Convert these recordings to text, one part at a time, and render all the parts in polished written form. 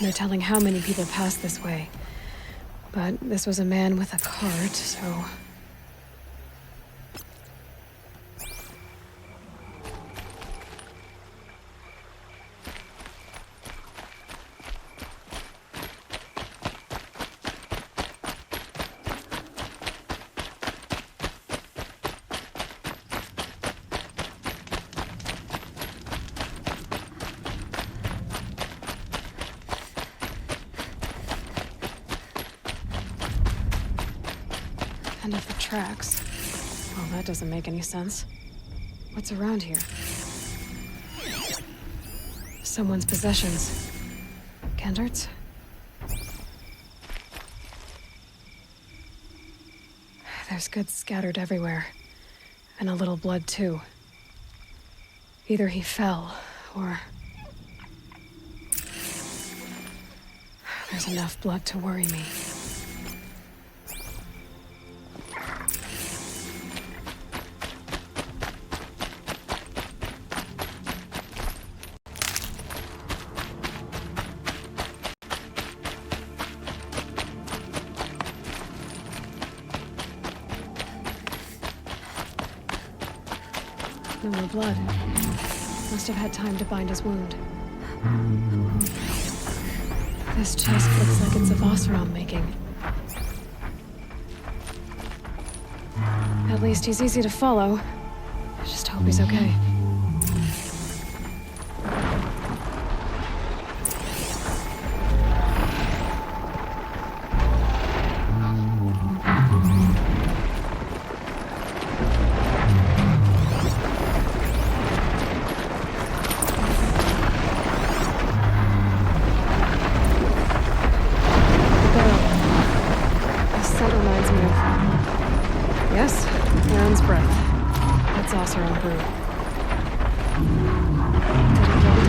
No telling how many people pass this way. But this was a man with a cart, so... End of the tracks. Well, that doesn't make any sense. What's around here? Someone's possessions. Kendert's? There's goods scattered everywhere. And a little blood, too. Either he fell, or... There's enough blood to worry me. No more blood. Must have had time to bind his wound. This chest looks like it's of Oseram making. At least he's easy to follow. I just hope he's okay. Yes, Errand's breath. That's Oseram brew. Did it get it?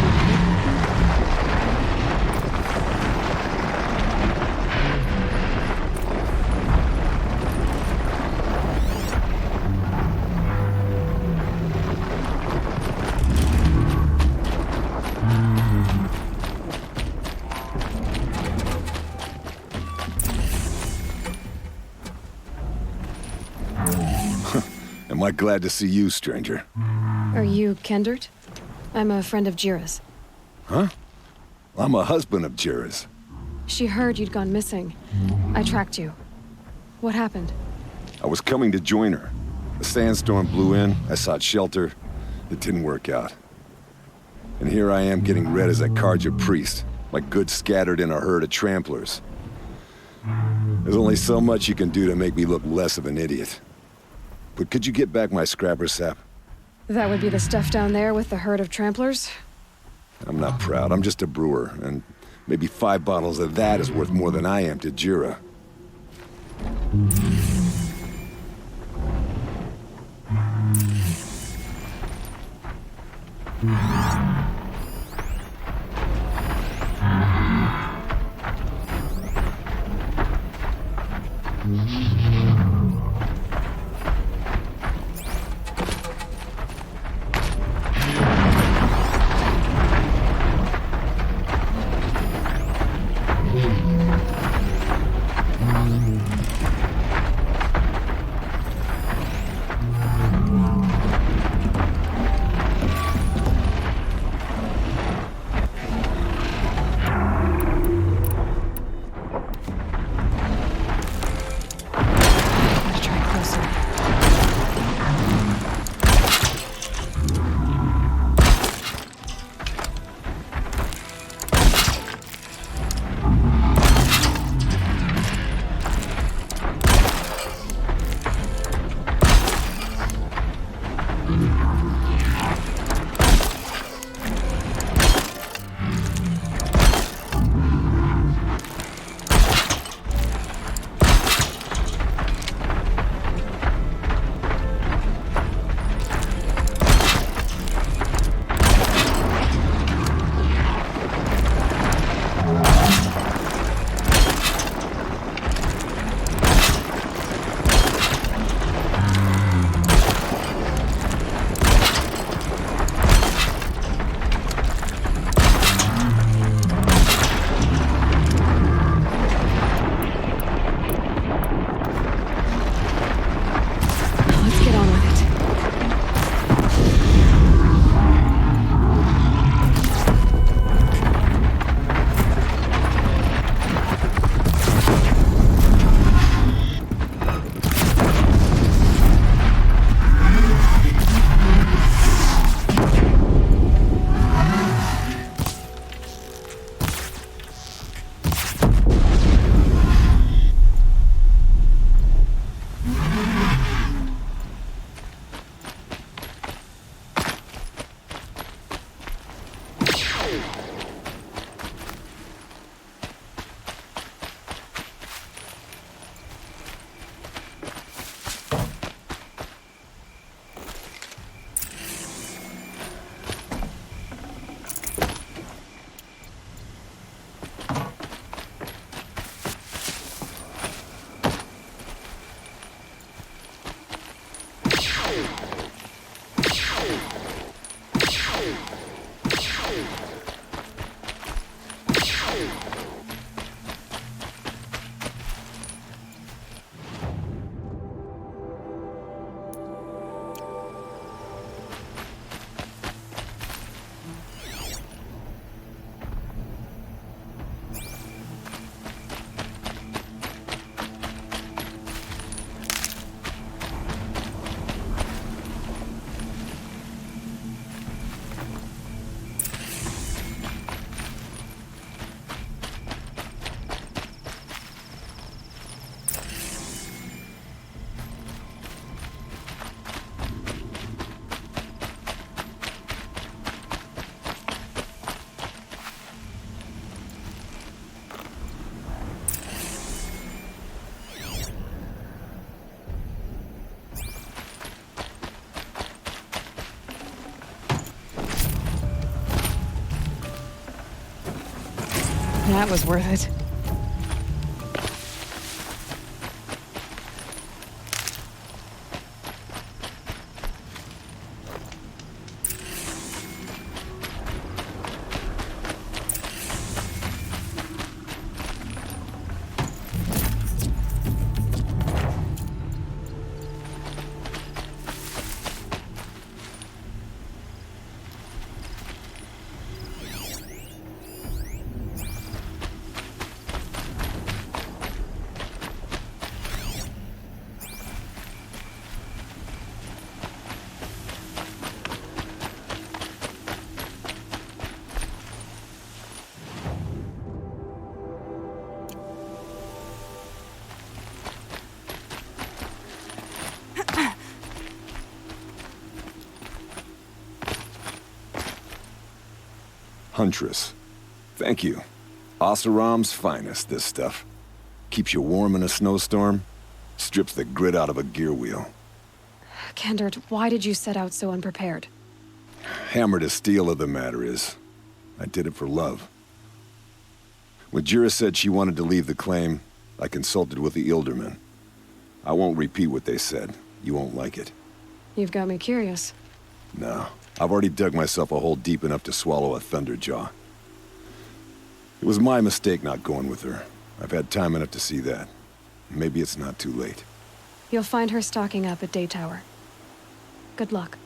Am I glad to see you, stranger? Are you Kendert? I'm a friend of Jira's. Huh? I'm a husband of Jira's. She heard you'd gone missing. I tracked you. What happened? I was coming to join her. A sandstorm blew in, I sought shelter. It didn't work out. And here I am getting read as a Karja priest, my goods scattered in a herd of tramplers. There's only so much you can do to make me look less of an idiot. But could you get back my scrapper sap? That would be the stuff down there with the herd of tramplers? I'm not proud, I'm just a brewer, and maybe 5 bottles of that is worth more than I am to Jira. That was worth it. Huntress. Thank you. Oseram's finest, this stuff. Keeps you warm in a snowstorm, strips the grit out of a gear wheel. Kendert, why did you set out so unprepared? Hammer to steel of the matter is, I did it for love. When Jira said she wanted to leave the claim, I consulted with the Ildermen. I won't repeat what they said. You won't like it. You've got me curious. No. I've already dug myself a hole deep enough to swallow a Thunderjaw. It was my mistake not going with her. I've had time enough to see that. Maybe it's not too late. You'll find her stalking up at Day Tower. Good luck.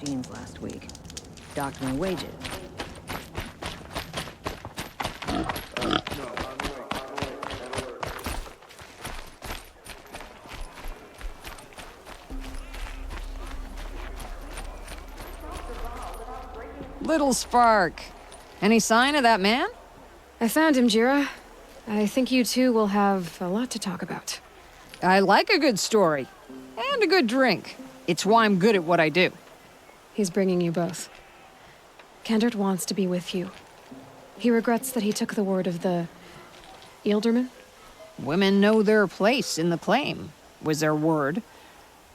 machines last week. Docked my wages. Little Spark. Any sign of that man? I found him, Jira. I think you two will have a lot to talk about. I like a good story. And a good drink. It's why I'm good at what I do. He's bringing you both. Kendrick wants to be with you. He regrets that he took the word of the... Ealdorman? Women know their place in the claim, was their word.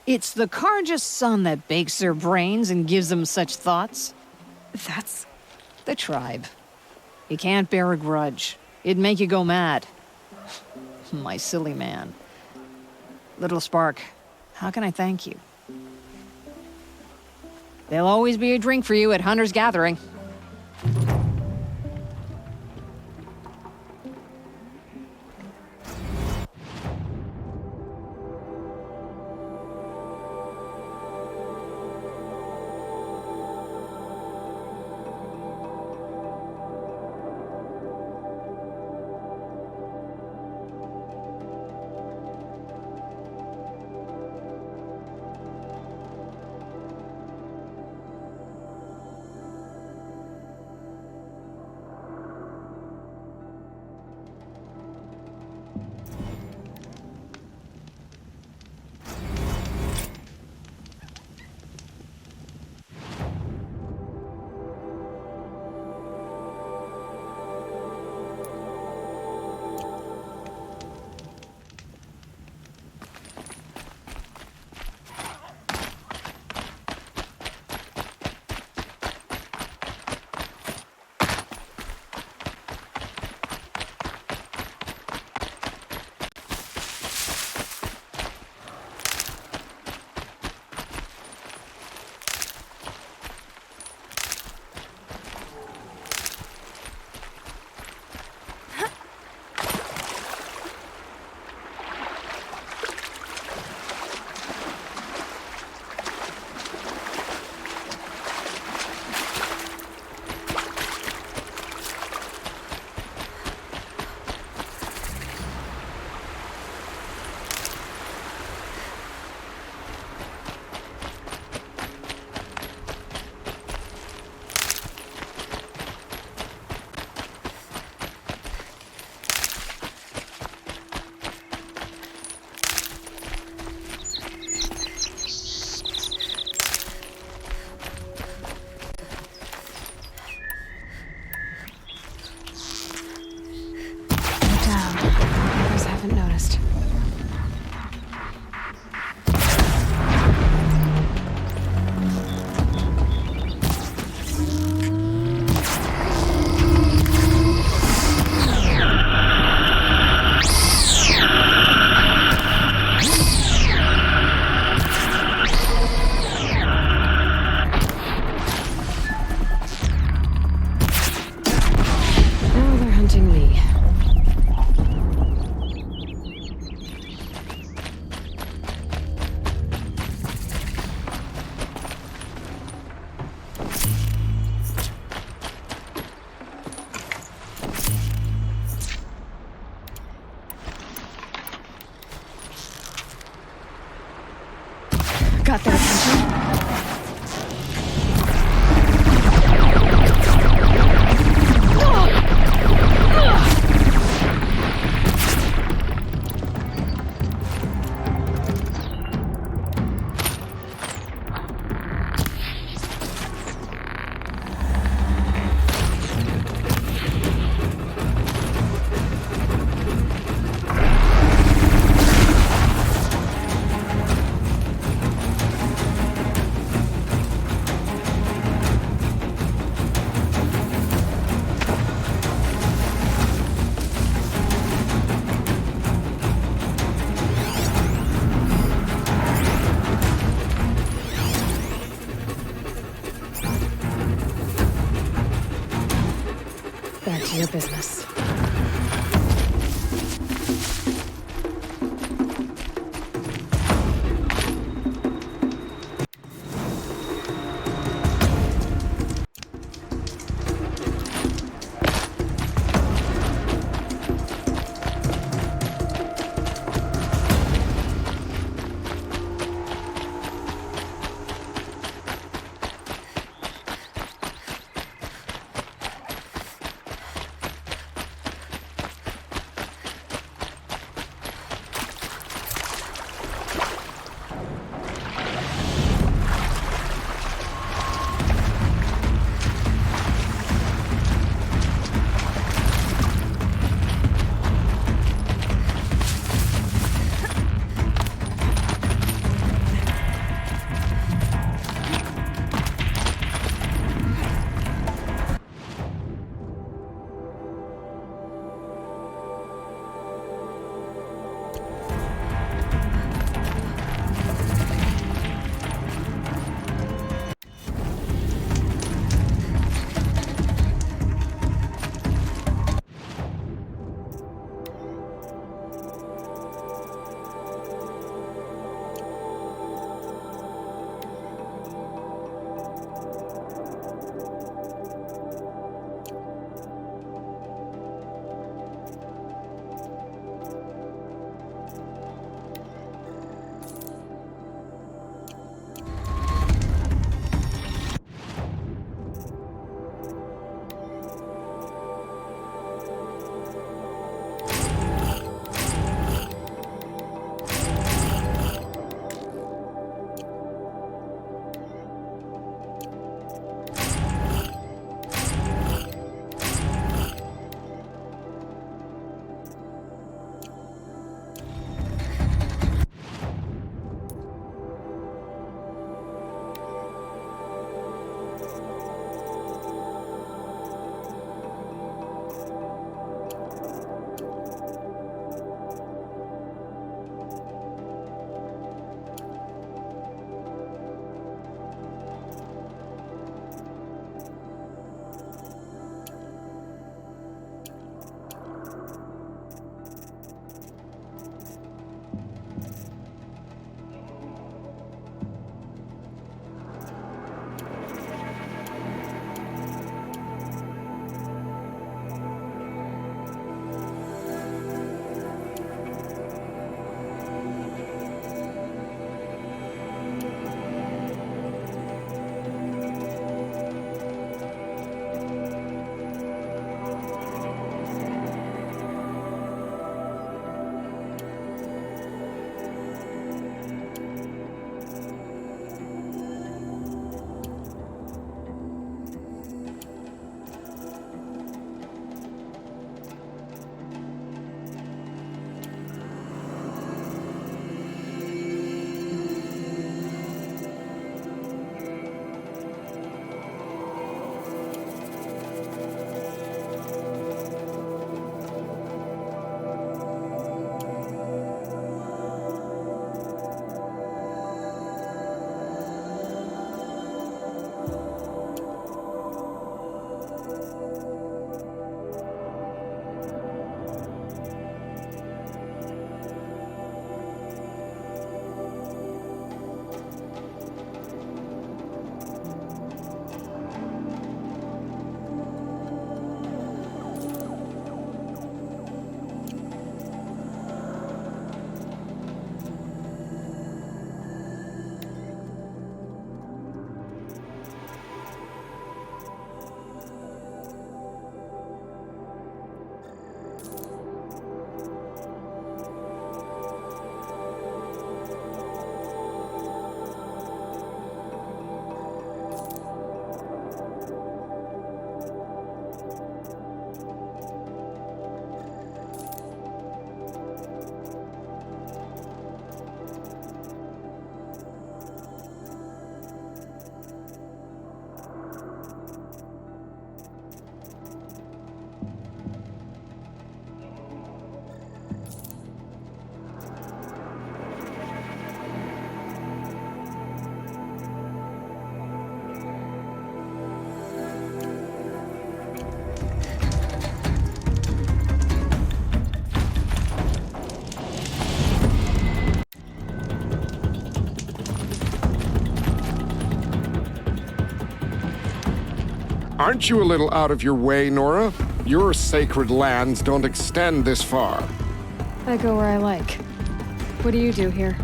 It's the Carja's son that bakes their brains and gives them such thoughts. That's... The tribe. You can't bear a grudge. It'd make you go mad. My silly man. Little Spark, how can I thank you? There'll always be a drink for you at Hunter's Gathering. Got their attention. Back to your business. Aren't you a little out of your way, Nora? Your sacred lands don't extend this far. I go where I like. What do you do here?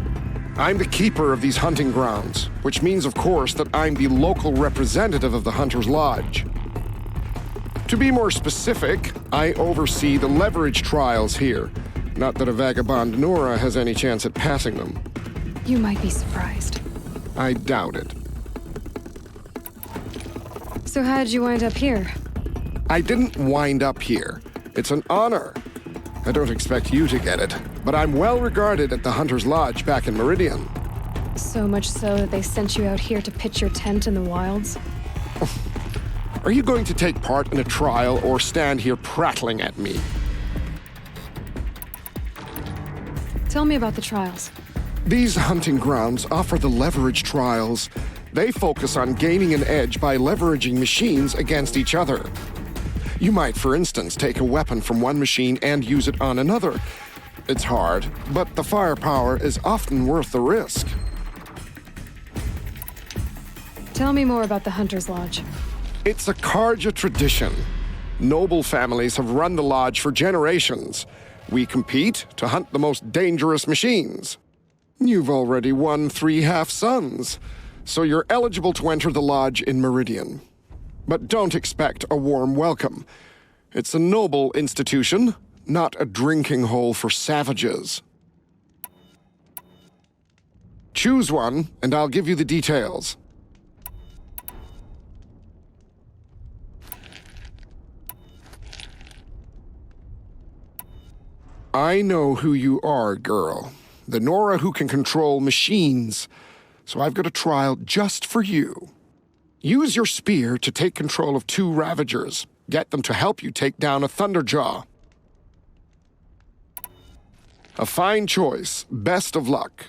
I'm the keeper of these hunting grounds, which means, of course, that I'm the local representative of the Hunter's Lodge. To be more specific, I oversee the leverage trials here. Not that a vagabond Nora has any chance at passing them. You might be surprised. I doubt it. So how'd you wind up here? I didn't wind up here. It's an honor. I don't expect you to get it, but I'm well regarded at the Hunter's Lodge back in Meridian. So much so that they sent you out here to pitch your tent in the wilds? Are you going to take part in a trial or stand here prattling at me? Tell me about the trials. These hunting grounds offer the leverage trials. They focus on gaining an edge by leveraging machines against each other. You might, for instance, take a weapon from one machine and use it on another. It's hard, but the firepower is often worth the risk. Tell me more about the Hunter's Lodge. It's a Karja tradition. Noble families have run the lodge for generations. We compete to hunt the most dangerous machines. You've already won 3 half-sons, so you're eligible to enter the lodge in Meridian. But don't expect a warm welcome. It's a noble institution, not a drinking hole for savages. Choose one, and I'll give you the details. I know who you are, girl. The Nora who can control machines. So I've got a trial just for you. Use your spear to take control of 2 Ravagers. Get them to help you take down a Thunderjaw. A fine choice. Best of luck.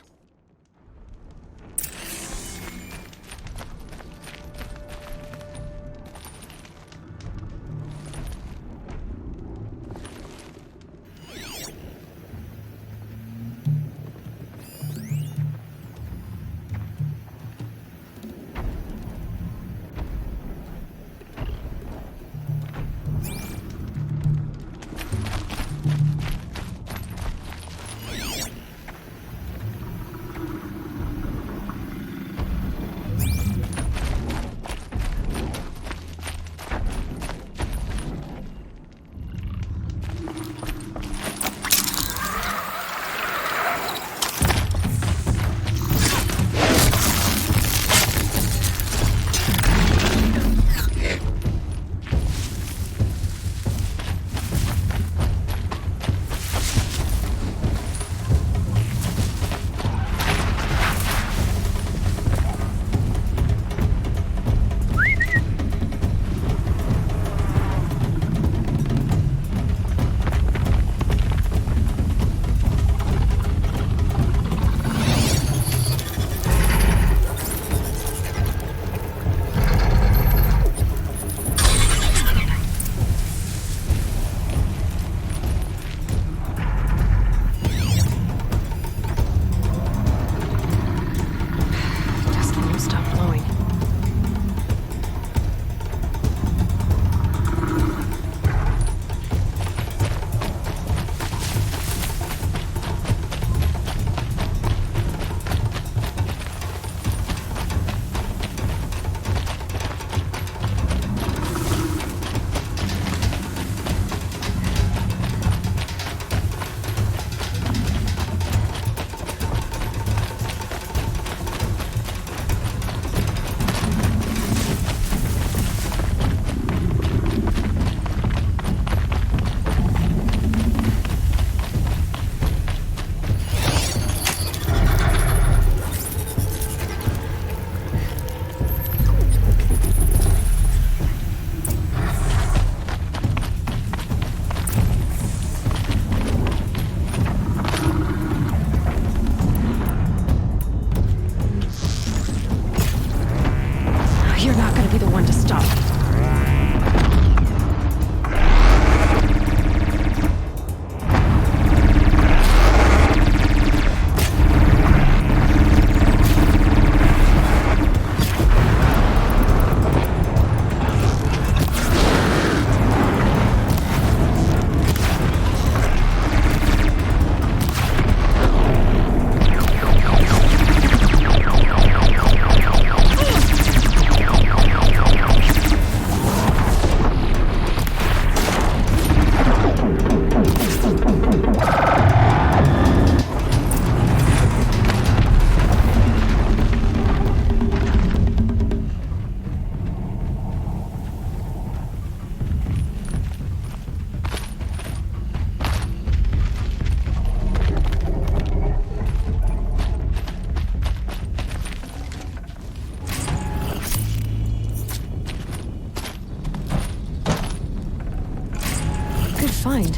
find?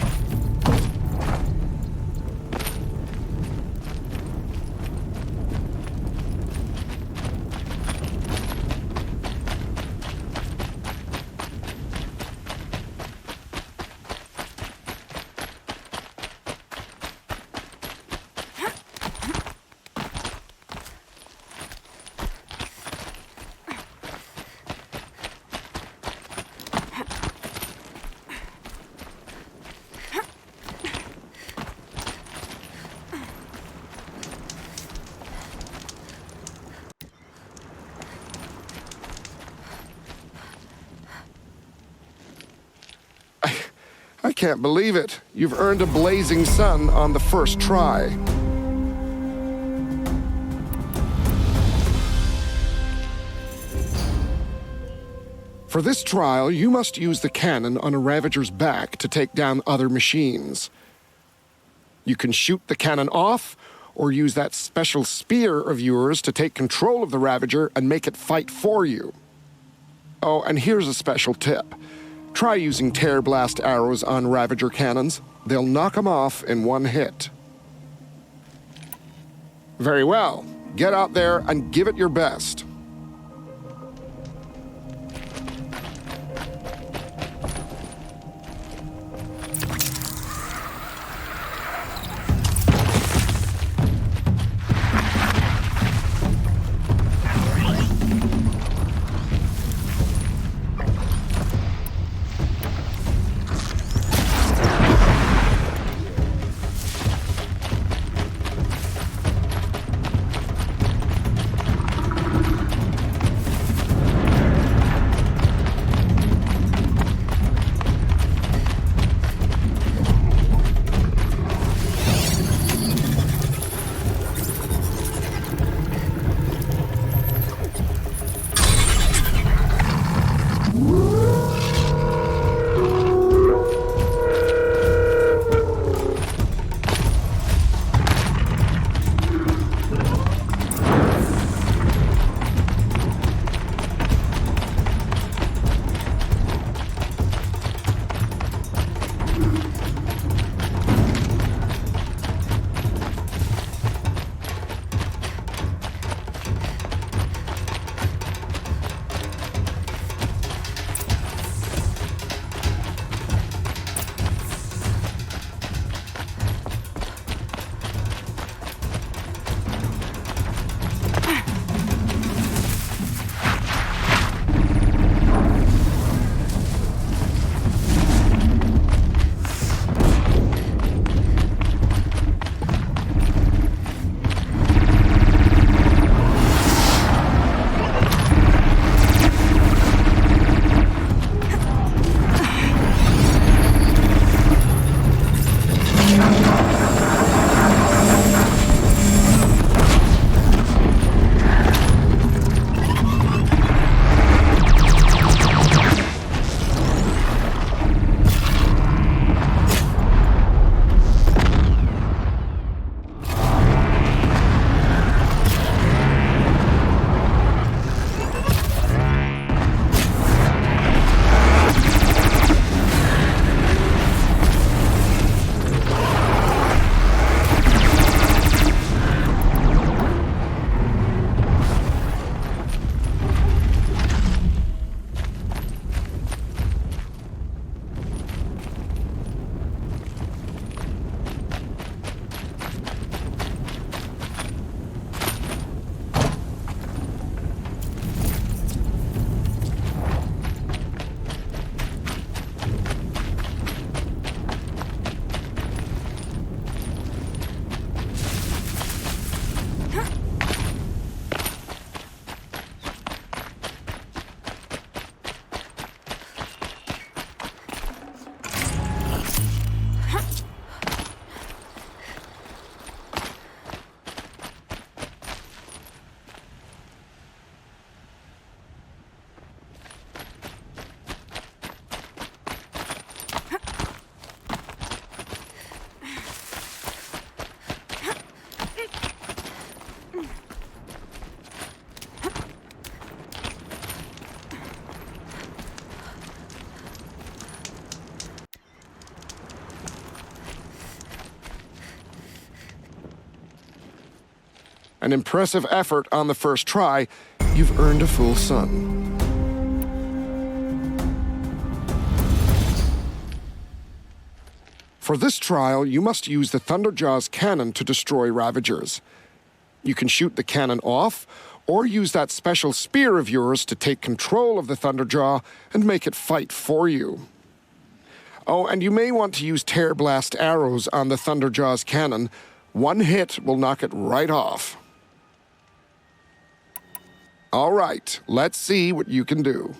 I can't believe it. You've earned a blazing sun on the first try. For this trial, you must use the cannon on a Ravager's back to take down other machines. You can shoot the cannon off, or use that special spear of yours to take control of the Ravager and make it fight for you. Oh, and here's a special tip. Try using tear blast arrows on Ravager cannons. They'll knock them off in one hit. Very well. Get out there and give it your best. An impressive effort on the first try. You've earned a full sun. For this trial, you must use the Thunderjaw's cannon to destroy Ravagers. You can shoot the cannon off, or use that special spear of yours to take control of the Thunderjaw and make it fight for you. Oh, and you may want to use tear blast arrows on the Thunderjaw's cannon. One hit will knock it right off. All right, let's see what you can do.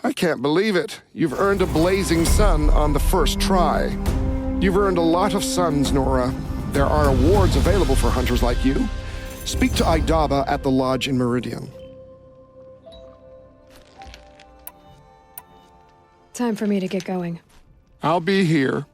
I can't believe it. You've earned a blazing sun on the first try. You've earned a lot of suns, Nora. There are awards available for hunters like you. Speak to Idaba at the lodge in Meridian. Time for me to get going. I'll be here.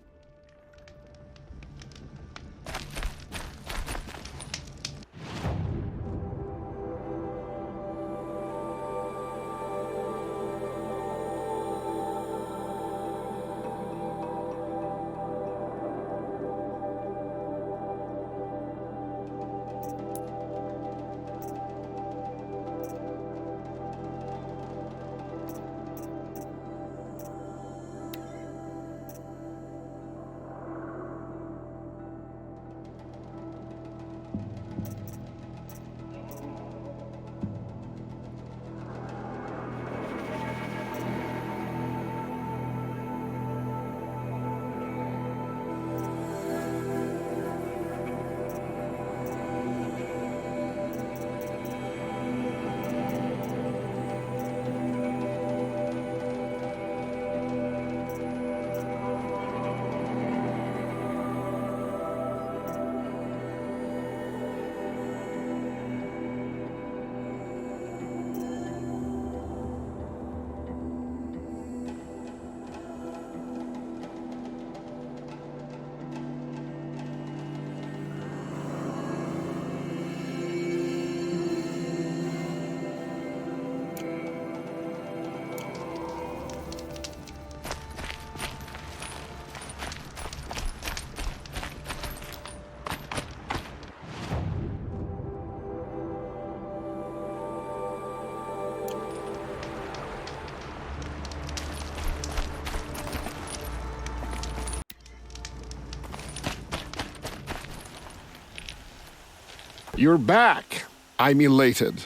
You're back. I'm elated.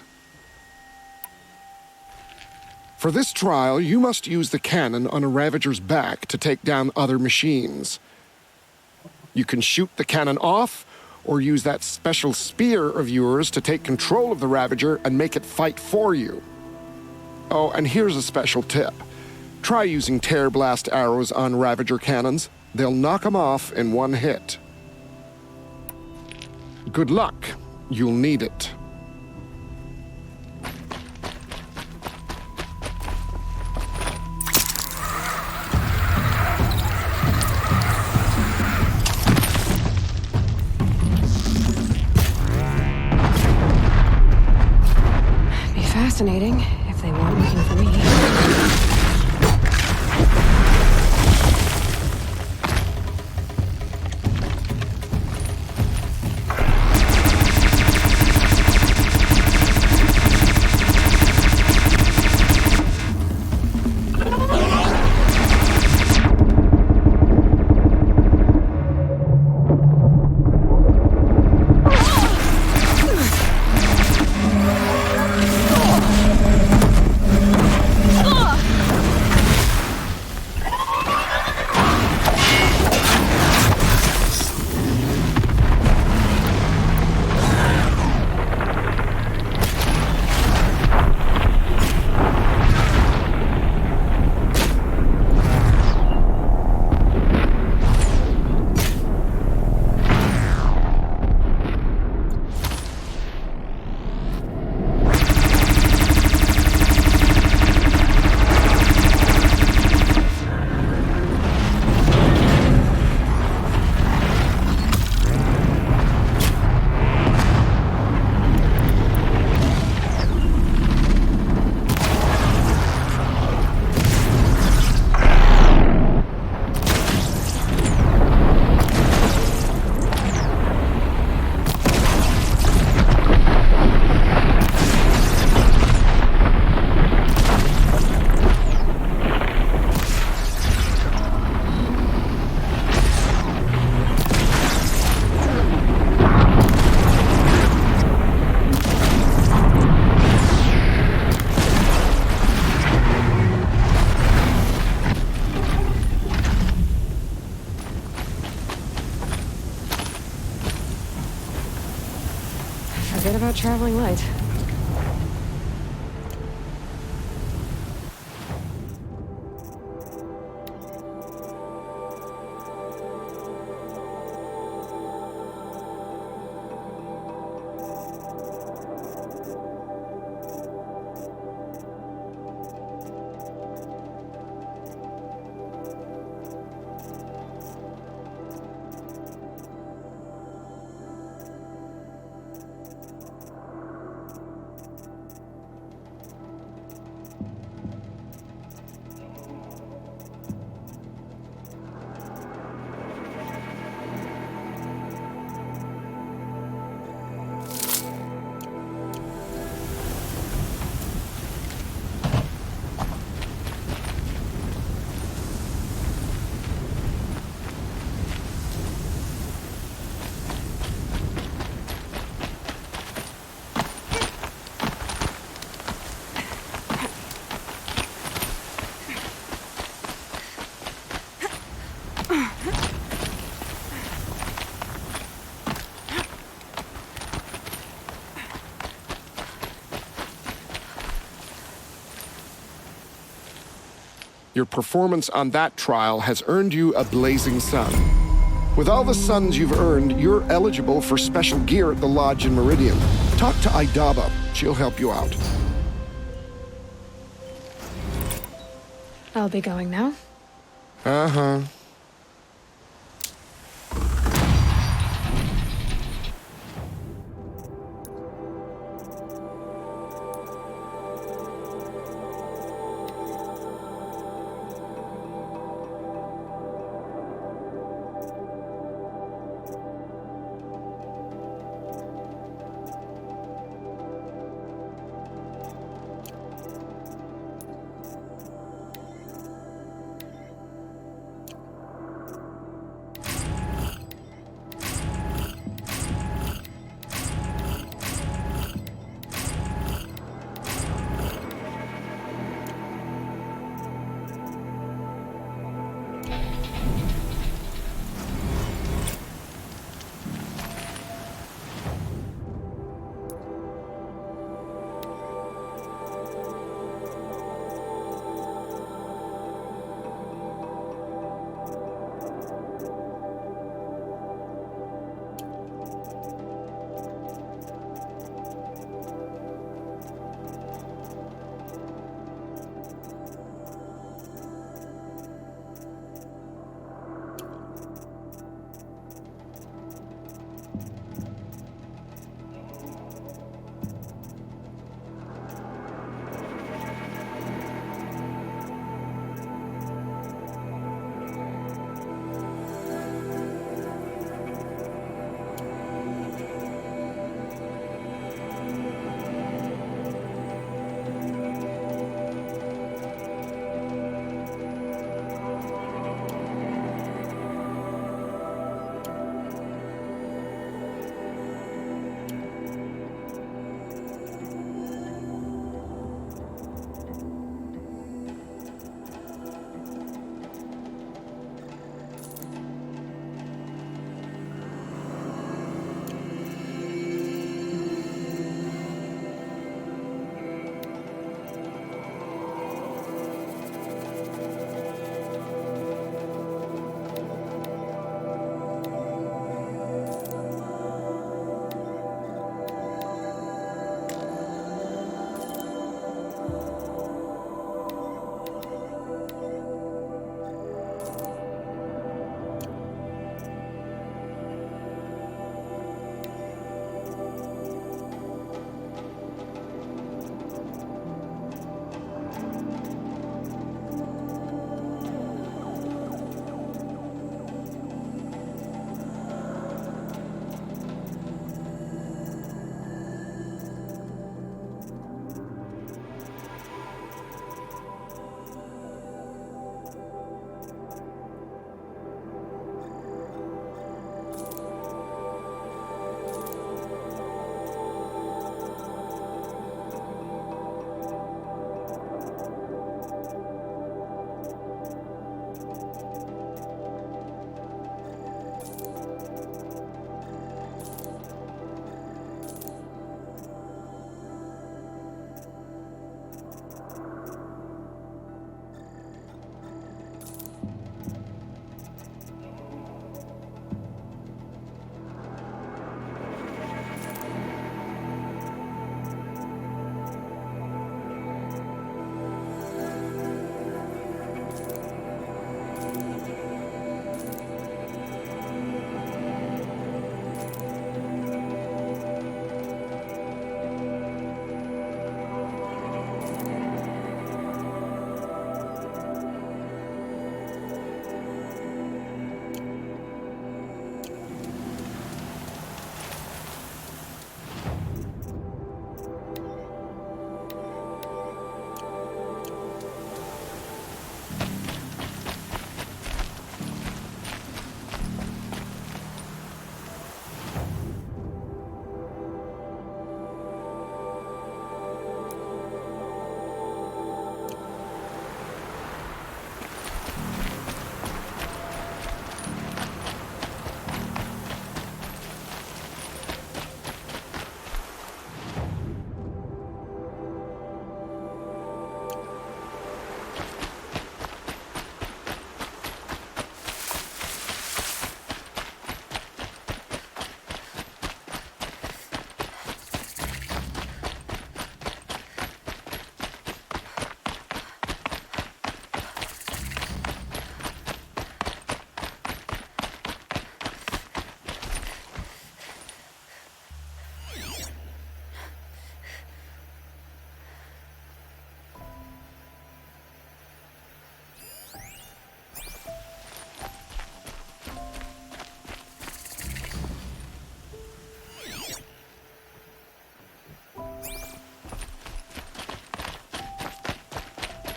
For this trial, you must use the cannon on a Ravager's back to take down other machines. You can shoot the cannon off, or use that special spear of yours to take control of the Ravager and make it fight for you. Oh, and here's a special tip. Try using tear blast arrows on Ravager cannons. They'll knock them off in one hit. Good luck. You'll need it. Be fascinating if they weren't looking for me. Forget about traveling light. Your performance on that trial has earned you a blazing sun. With all the suns you've earned, you're eligible for special gear at the Lodge in Meridian. Talk to Idaba. She'll help you out. I'll be going now. Uh-huh.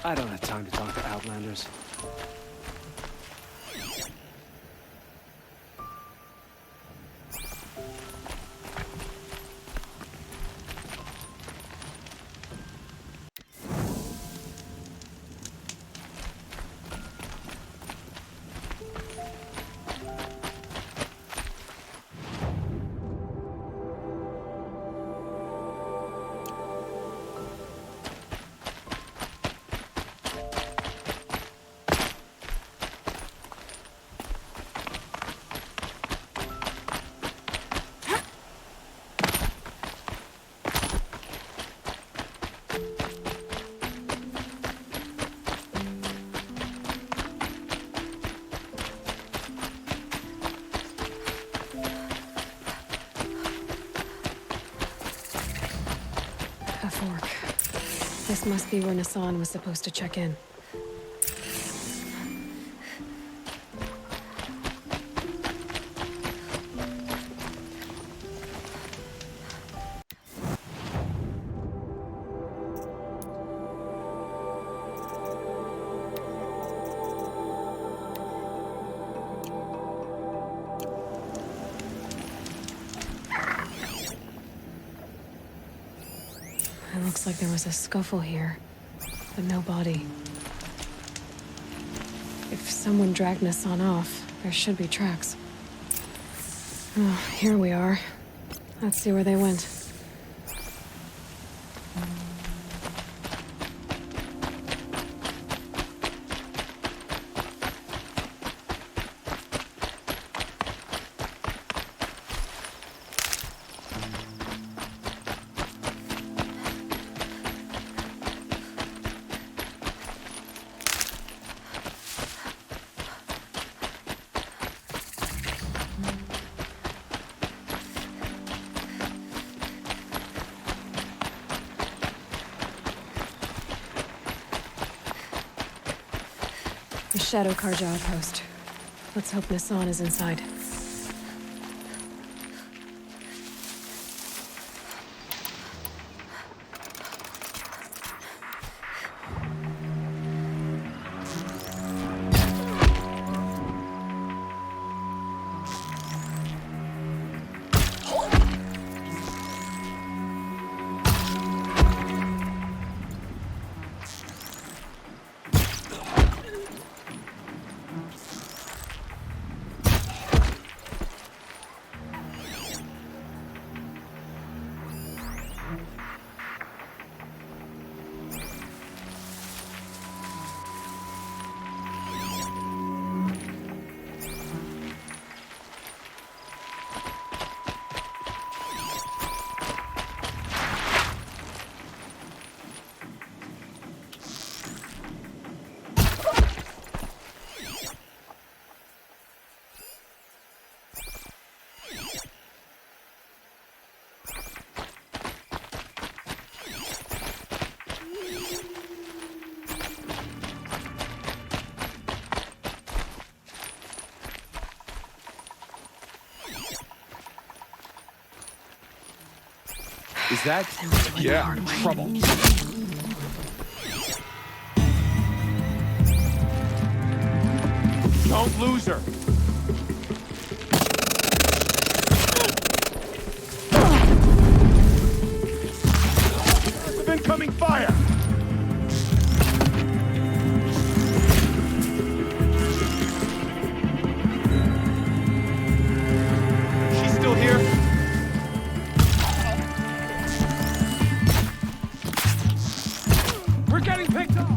I don't have time to talk to Outlanders. A fork. This must be where Nassan was supposed to check in. It looks like there was a scuffle here, but no body. If someone dragged Nassan off, there should be tracks. Oh, here we are. Let's see where they went. The Shadow Karja outpost. Let's hope Nassan is inside. Is that? Yeah, Trouble. Don't lose her. Incoming fire! She's still here? We're getting picked off!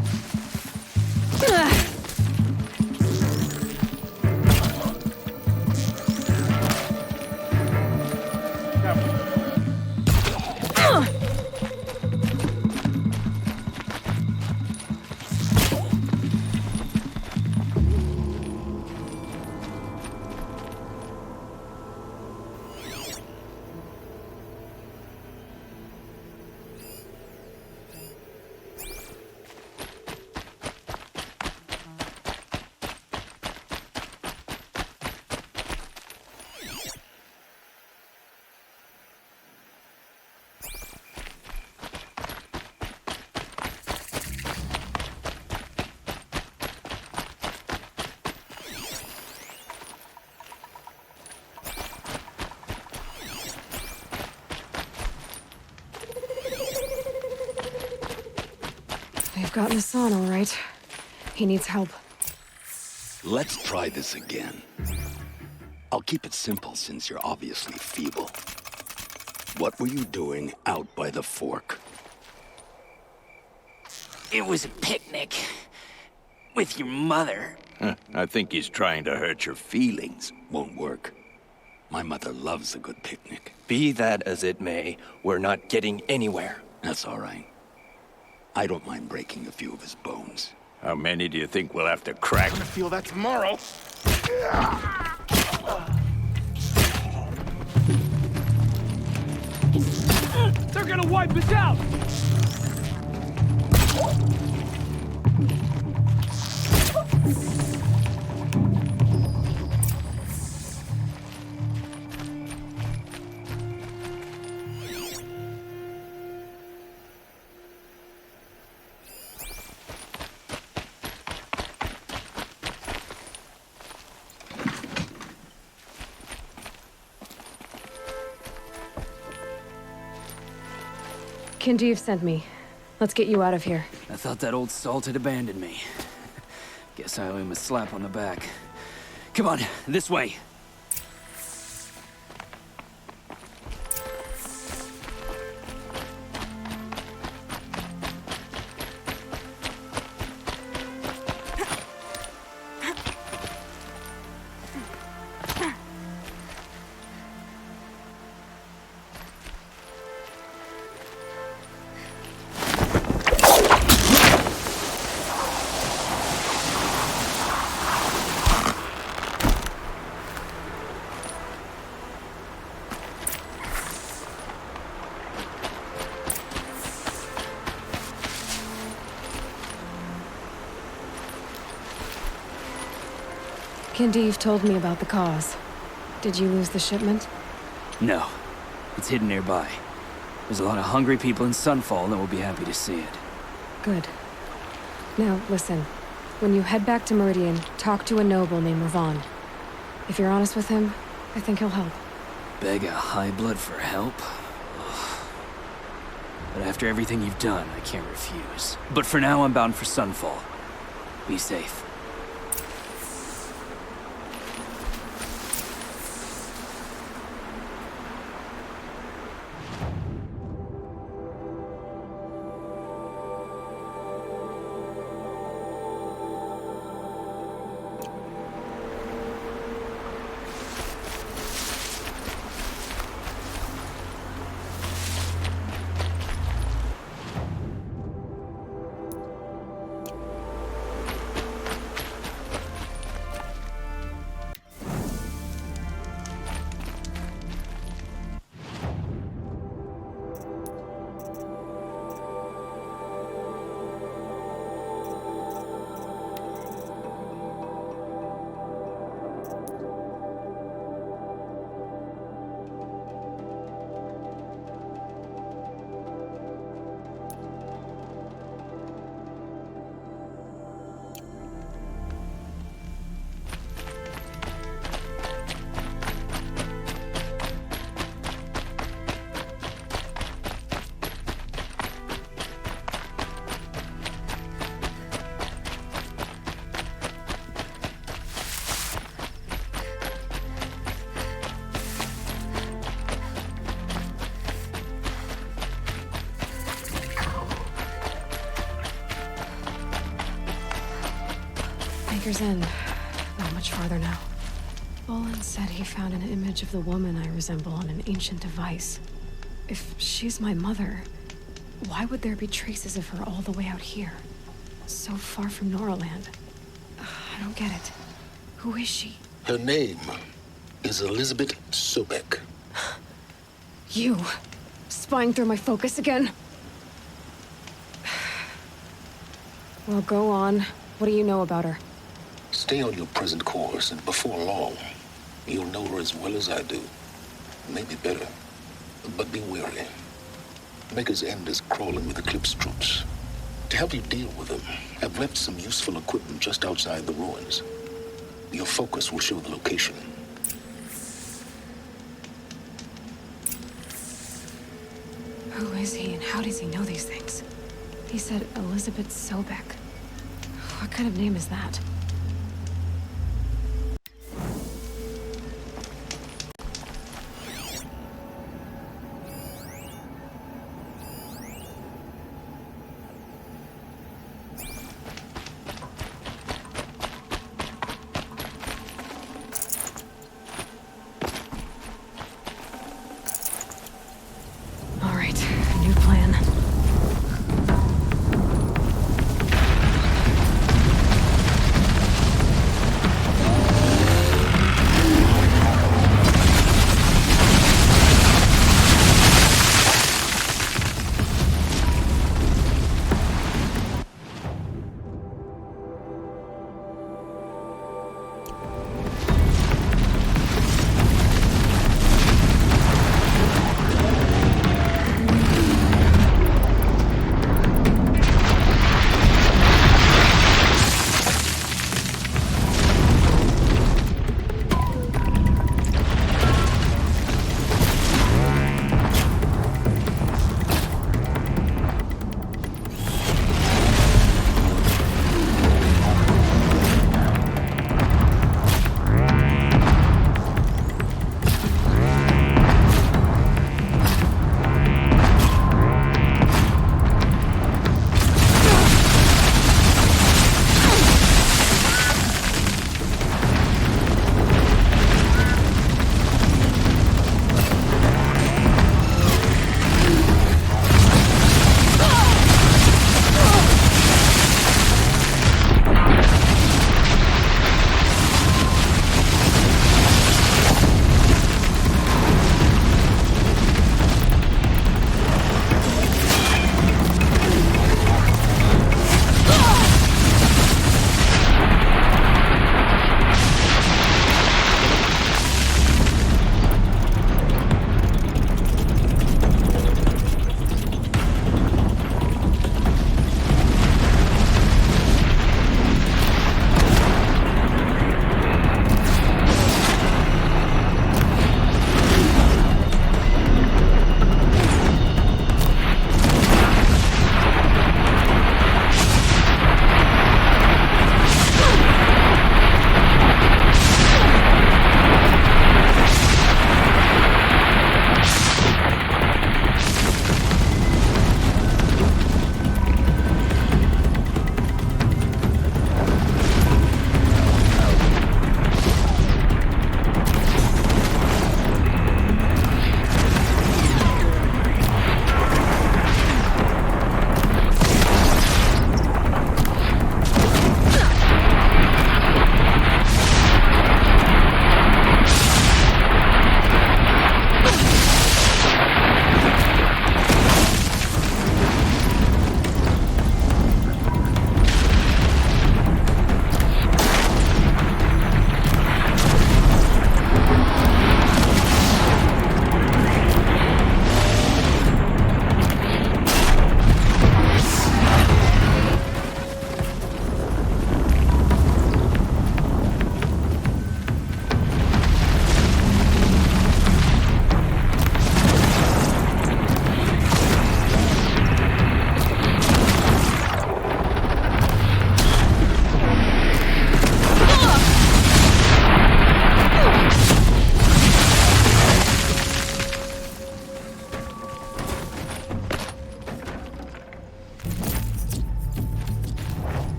They've gotten the son, all right. He needs help. Let's try this again. I'll keep it simple since you're obviously feeble. What were you doing out by the fork? It was a picnic. With your mother. I think he's trying to hurt your feelings. Won't work. My mother loves a good picnic. Be that as it may, we're not getting anywhere. That's all right. I don't mind breaking a few of his bones. How many do you think we'll have to crack? I'm gonna feel that tomorrow. They're gonna wipe us out! Kindeev sent me. Let's get you out of here. I thought that old salt had abandoned me. Guess I owe him a slap on the back. Come on, this way. Kindeev told me about the cause. Did you lose the shipment? No. It's hidden nearby. There's a lot of hungry people in Sunfall that will be happy to see it. Good. Now, listen. When you head back to Meridian, talk to a noble named Ravon. If you're honest with him, I think he'll help. Beg a high blood for help? Ugh. But after everything you've done, I can't refuse. But for now, I'm bound for Sunfall. Be safe. Baker's End. Not much farther now. Bolin said he found an image of the woman I resemble on an ancient device. If she's my mother, why would there be traces of her all the way out here? So far from Noraland. I don't get it. Who is she? Her name is Elisabet Sobeck. You! Spying through my focus again? Well, go on. What do you know about her? Stay on your present course, and before long, you'll know her as well as I do. Maybe better. But be wary. Maker's End is crawling with Eclipse troops. To help you deal with them, I've left some useful equipment just outside the ruins. Your focus will show the location. Who is he, and how does he know these things? He said Elisabet Sobeck. What kind of name is that? All right, new plan.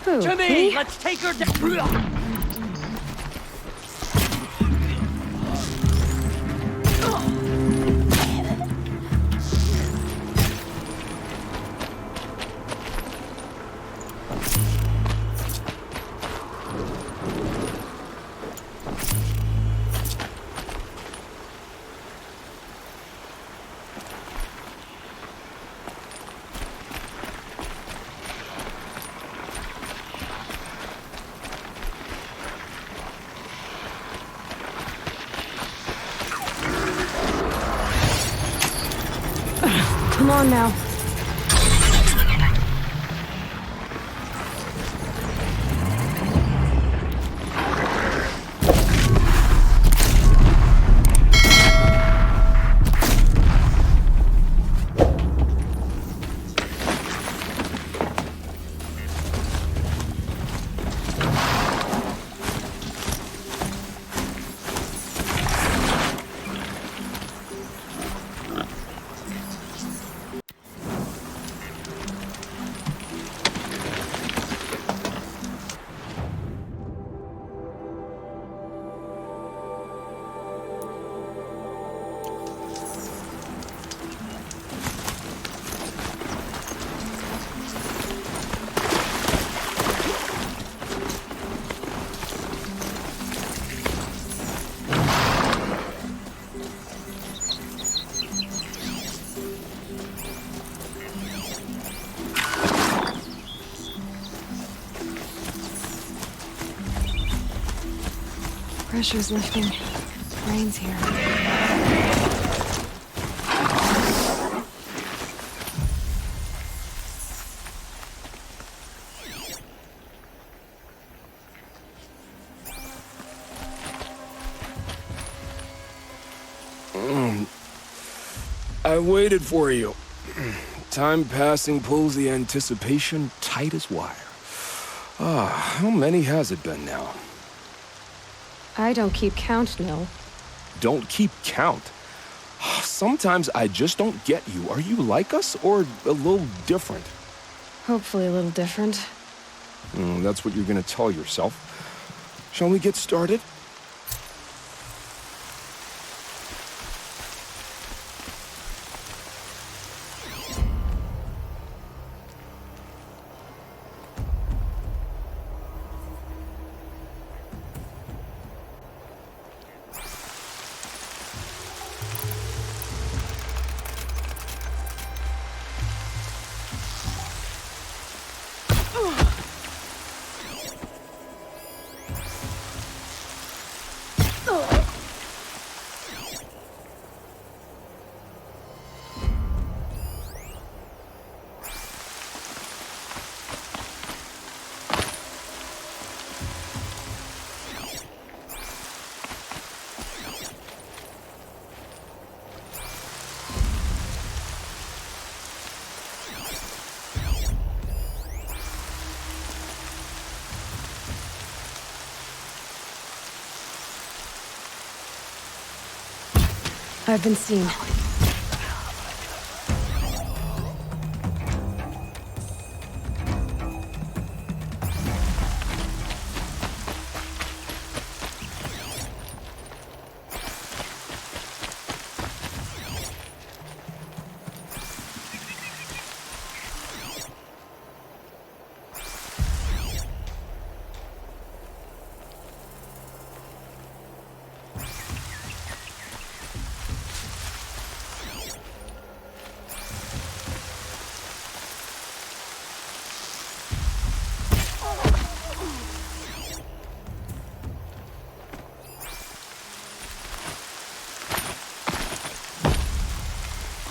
Who? To me! Let's take her down! Come on now. Pressure's lifting. Rain's here. I waited for you. Time passing pulls the anticipation tight as wire. How many has it been now? I don't keep count, Nil. Don't keep count? Sometimes I just don't get you. Are you like us, or a little different? Hopefully a little different. That's what you're gonna tell yourself. Shall we get started? I've been seen.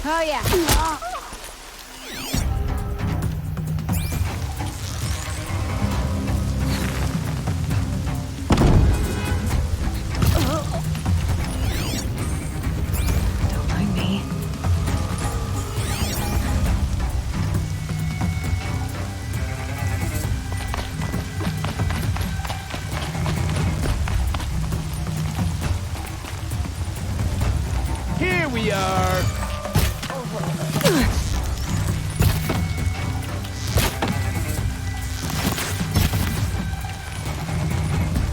Oh, yeah. Don't mind me. Here we are.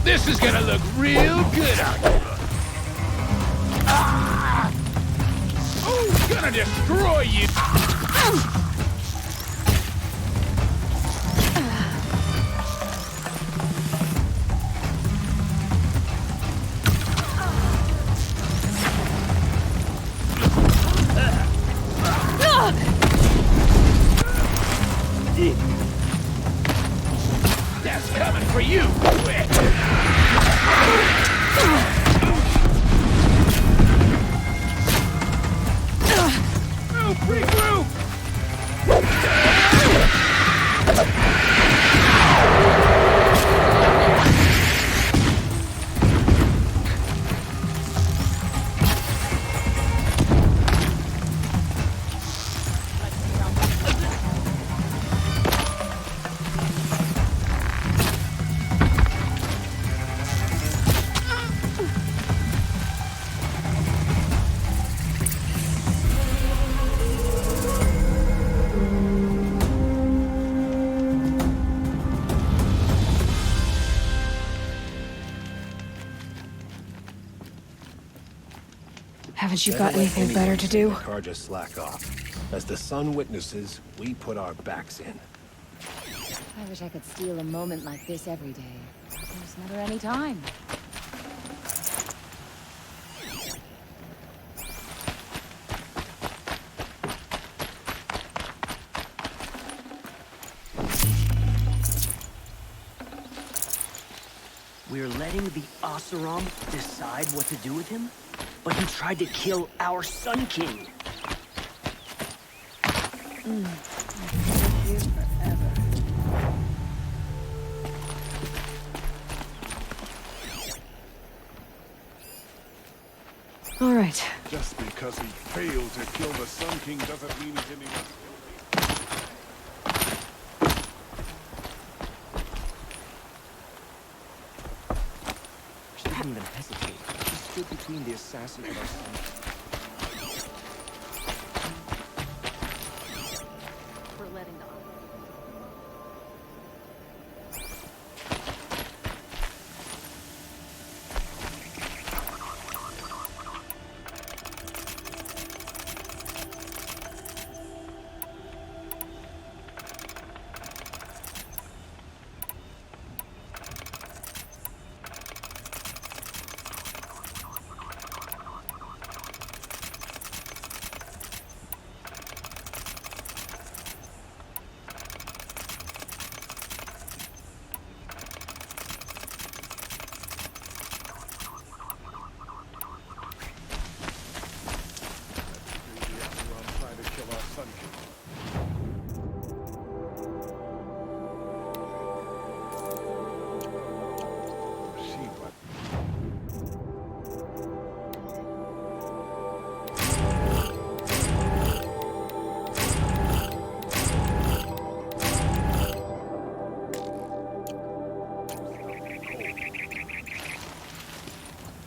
This is gonna look real good on you. Ah! Oh, gonna destroy you. That's coming for you, quick. Regroup! Haven't you got anything better to do? Car just slack off. As the sun witnesses, we put our backs in. I wish I could steal a moment like this every day. There's never any time. We're letting the Oseram decide what to do with him? But he tried to kill our Sun King. All right. Just because he failed to kill the Sun King doesn't mean he's any less. She didn't even hesitate. She stood between the assassin and our son. We're letting them.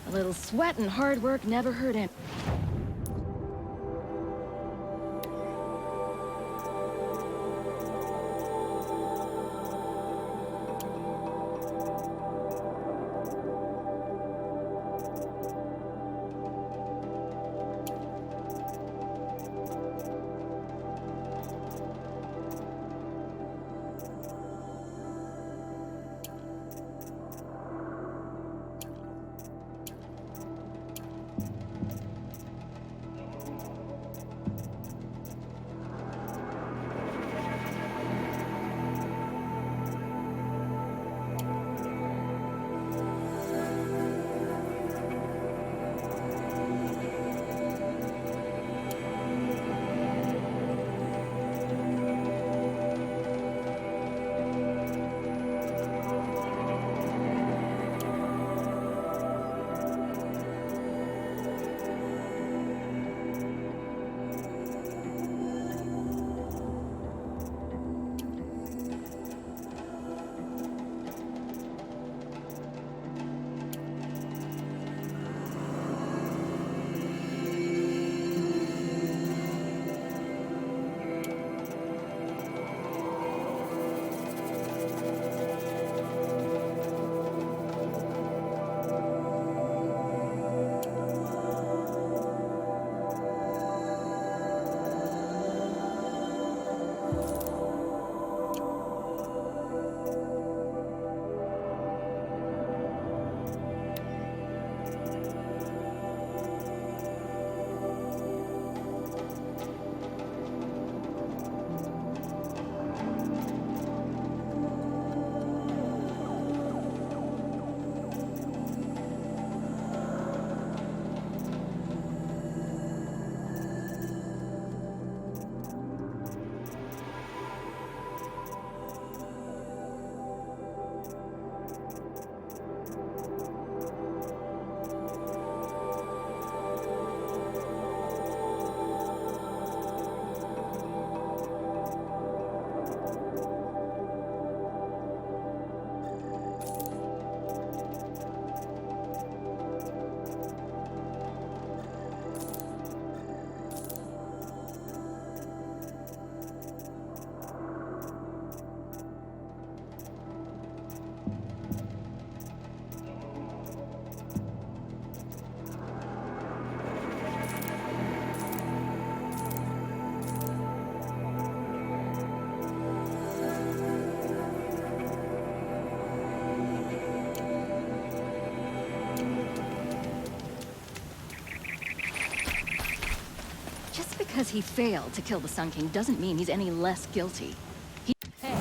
A little sweat and hard work never hurt him. because he failed to kill the Sun King doesn't mean he's any less guilty. Hey.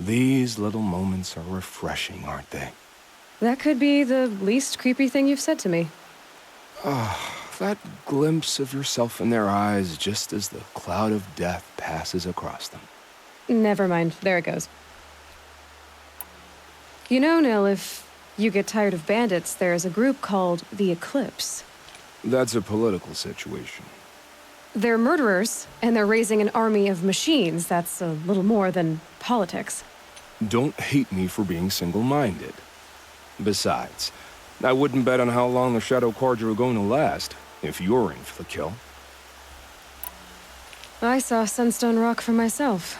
These little moments are refreshing, aren't they? That could be the least creepy thing you've said to me. That glimpse of yourself in their eyes just as the cloud of death passes across them. Never mind. There it goes. You know, Nil, if you get tired of bandits, there's a group called the Eclipse. That's a political situation. They're murderers, and they're raising an army of machines. That's a little more than politics. Don't hate me for being single-minded. Besides, I wouldn't bet on how long the Shadow Carja are going to last, if you're in for the kill. I saw Sunstone Rock for myself.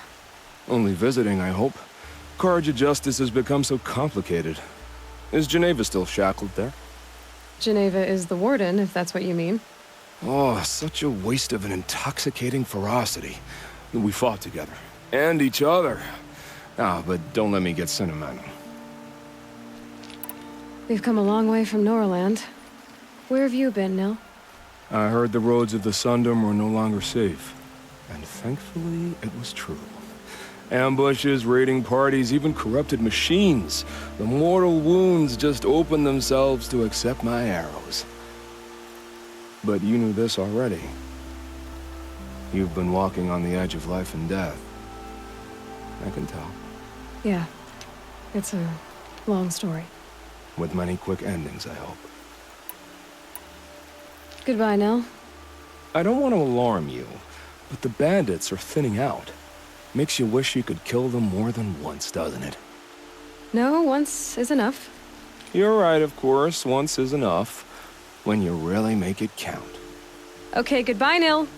Only visiting, I hope. Carja justice has become so complicated. Is Geneva still shackled there? Geneva is the warden, if that's what you mean. Oh, such a waste of an intoxicating ferocity. We fought together. And each other. Ah, but don't let me get sentimental. We've come a long way from Norland. Where have you been, Nil? I heard the roads of the Sundom were no longer safe. And thankfully, it was true. Ambushes, raiding parties, even corrupted machines. The mortal wounds just opened themselves to accept my arrows. But you knew this already. You've been walking on the edge of life and death. I can tell. Yeah. It's a long story. With many quick endings, I hope. Goodbye, Nil. I don't want to alarm you, but the bandits are thinning out. Makes you wish you could kill them more than once, doesn't it? No, once is enough. You're right, of course. Once is enough. When you really make it count. Okay, goodbye, Nil.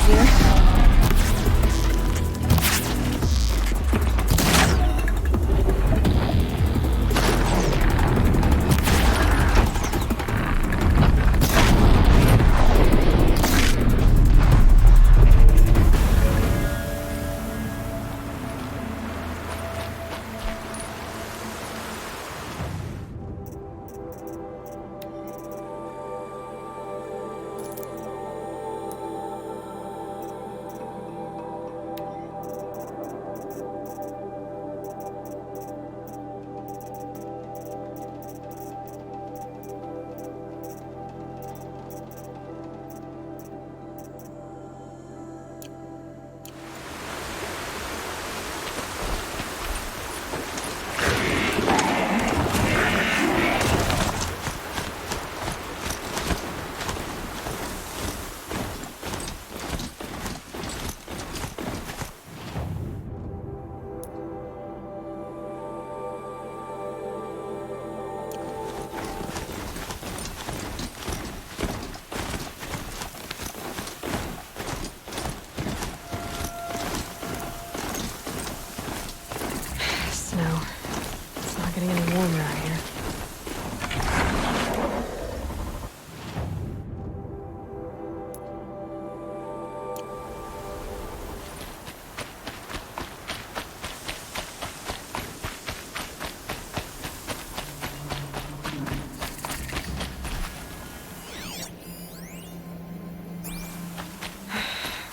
here.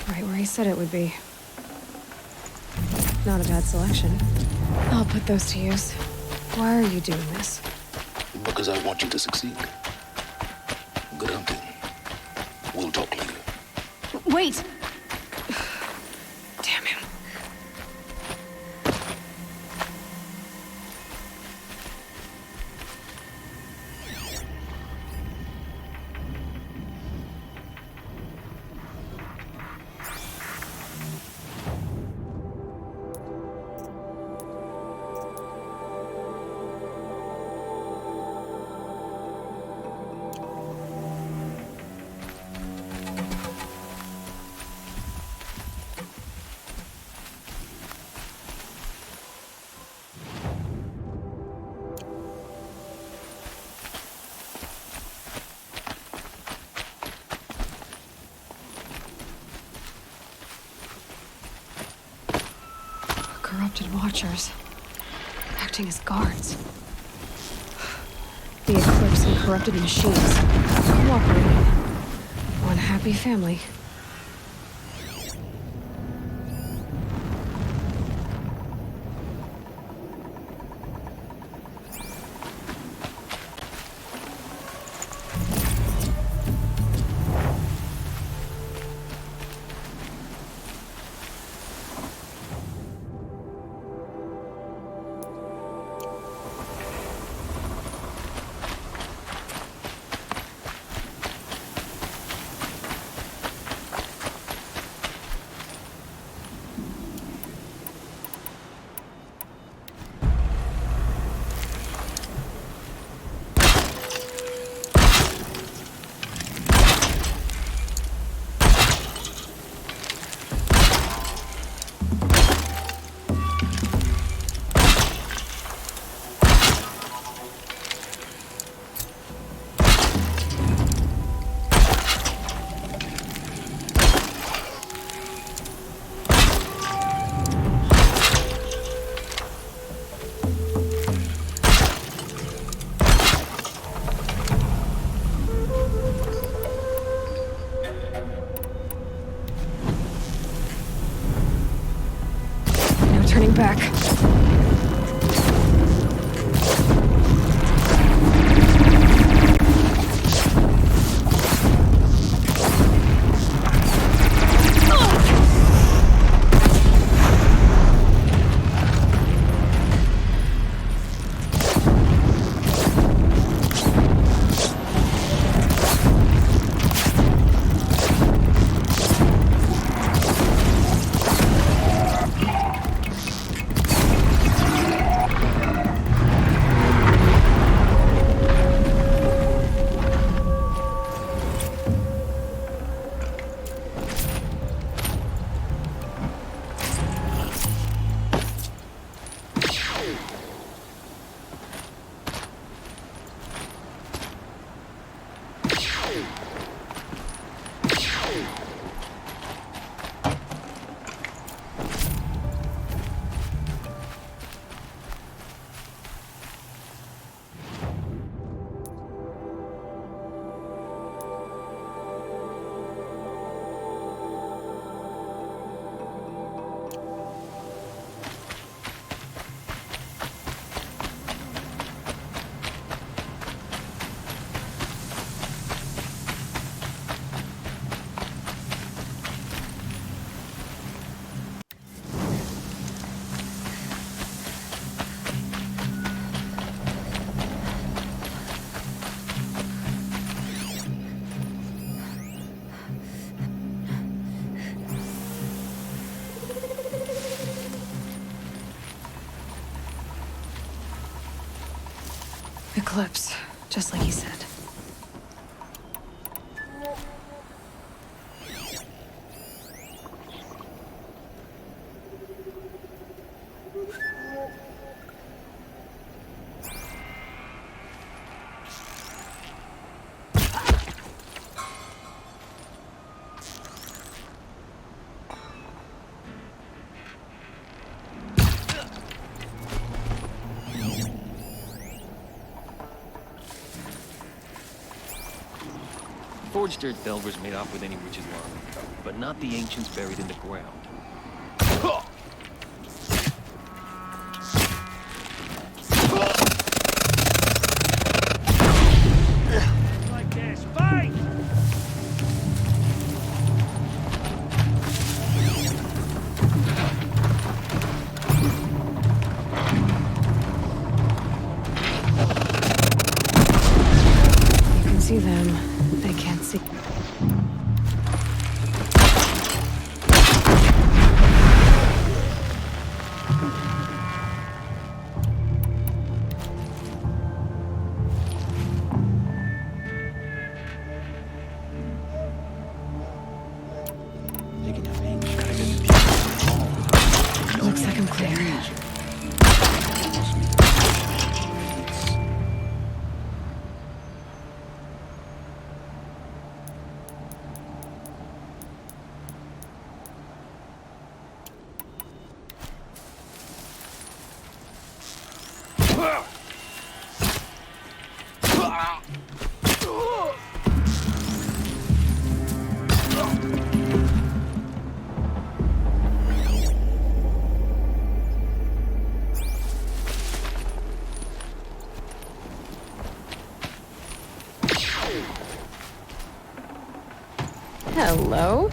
Right where he said it would be. Not a bad selection. I'll put those to use. Why are you doing this? Because I want you to succeed. Good hunting. We'll talk later. Wait! Damn him. Corrupted watchers, acting as guards. The Eclipse and corrupted machines, cooperating. One happy family. Turning back. Eclipse, just like he said. Forged dirt delvers made off with any riches long, but not the ancients buried in the ground. Like this, fight! You can see them. They can't see. Looks like I'm clear. Hello?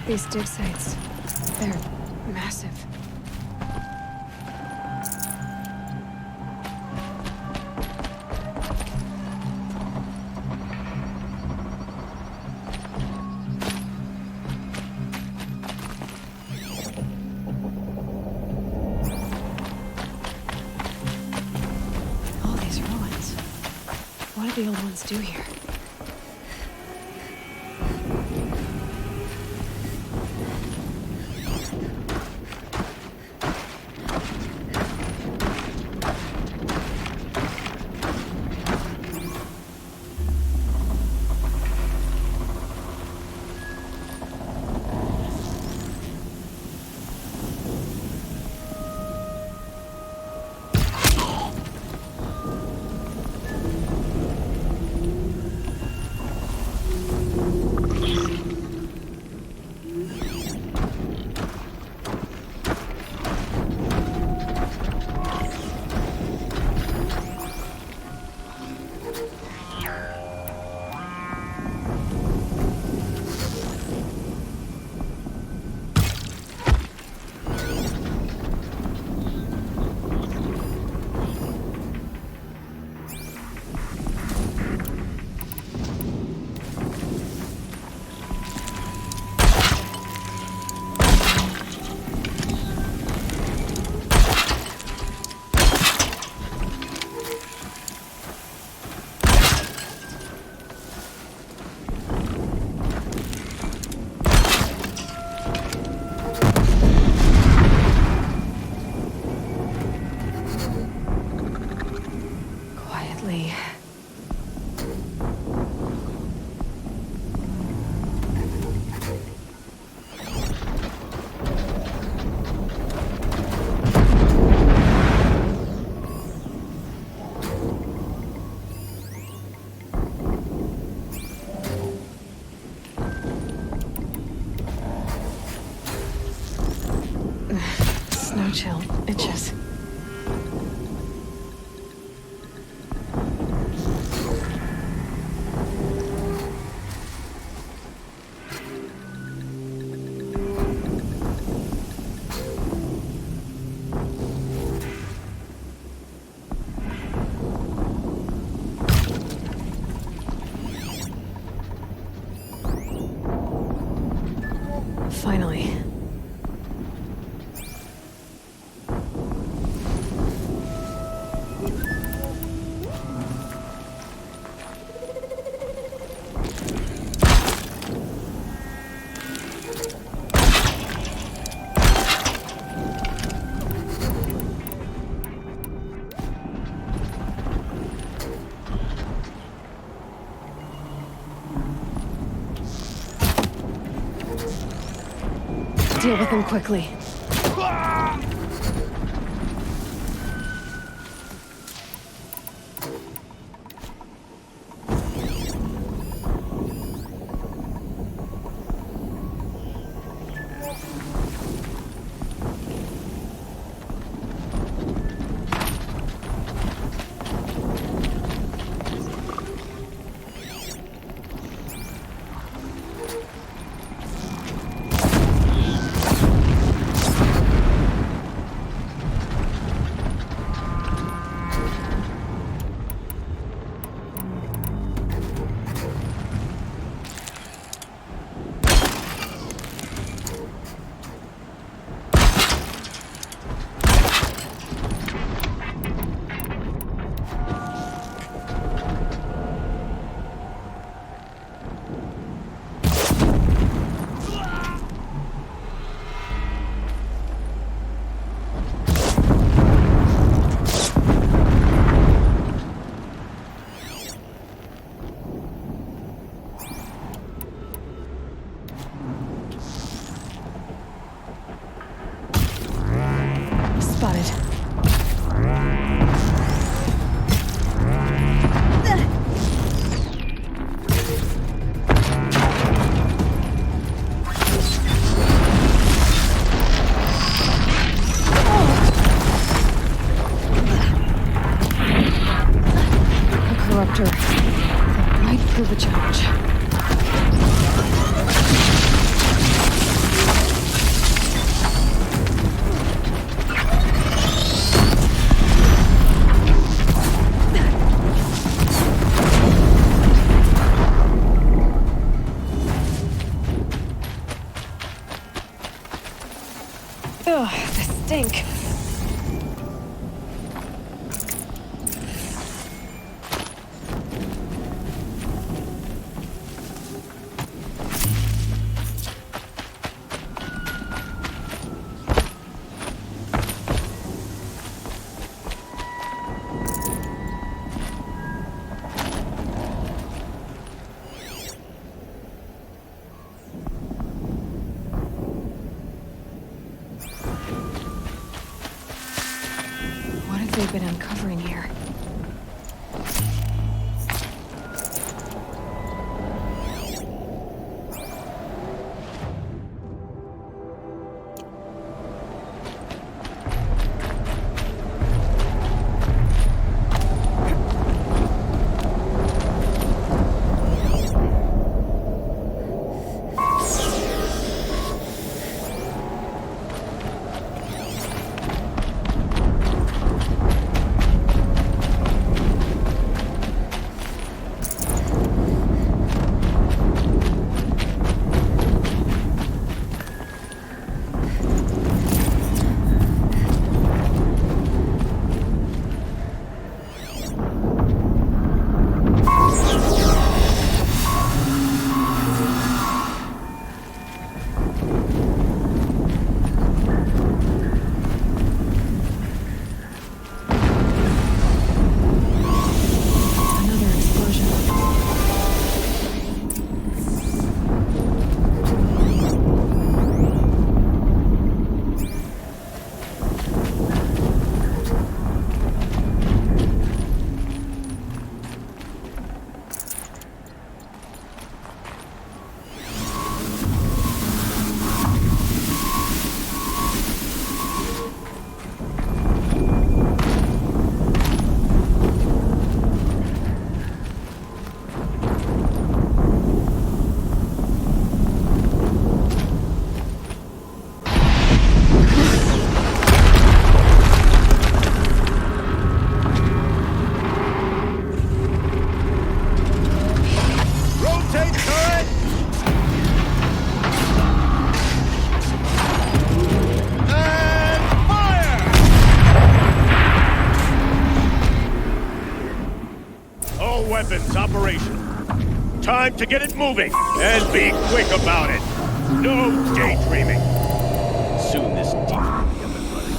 These dig sites, they're massive. All these ruins. What did the old ones do here? chill. Itches. Finally. Deal with them quickly. Might prove a challenge. Ugh, the stink. They've been uncovering here. time to get it moving. And be quick about it. No daydreaming. Soon this demon will be up and running.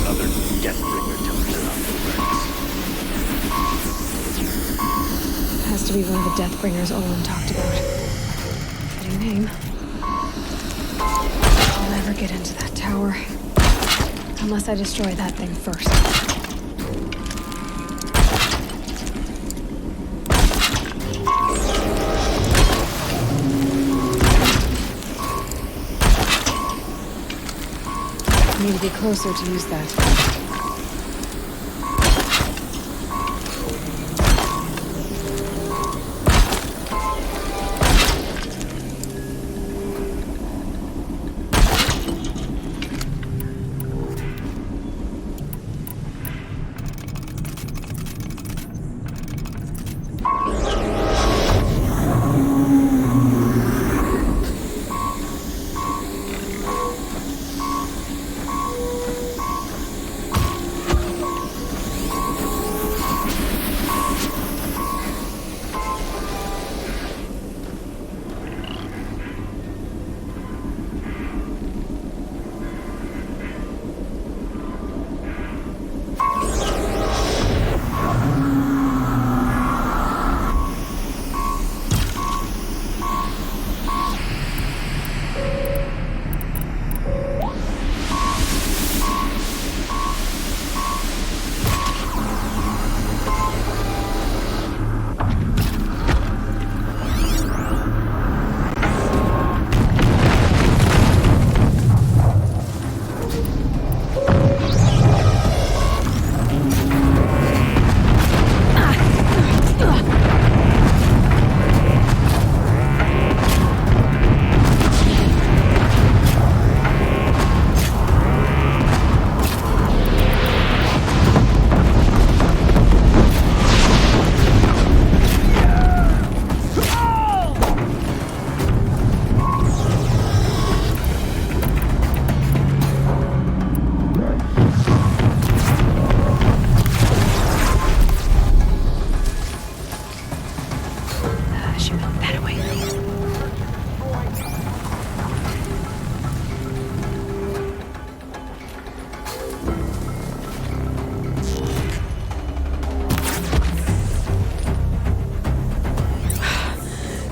Another Deathbringer to clear out the ranks. Has to be one of the Deathbringers Olin talked about. Fitting name. I'll never get into that tower. Unless I destroy that thing first. I need to be closer to use that.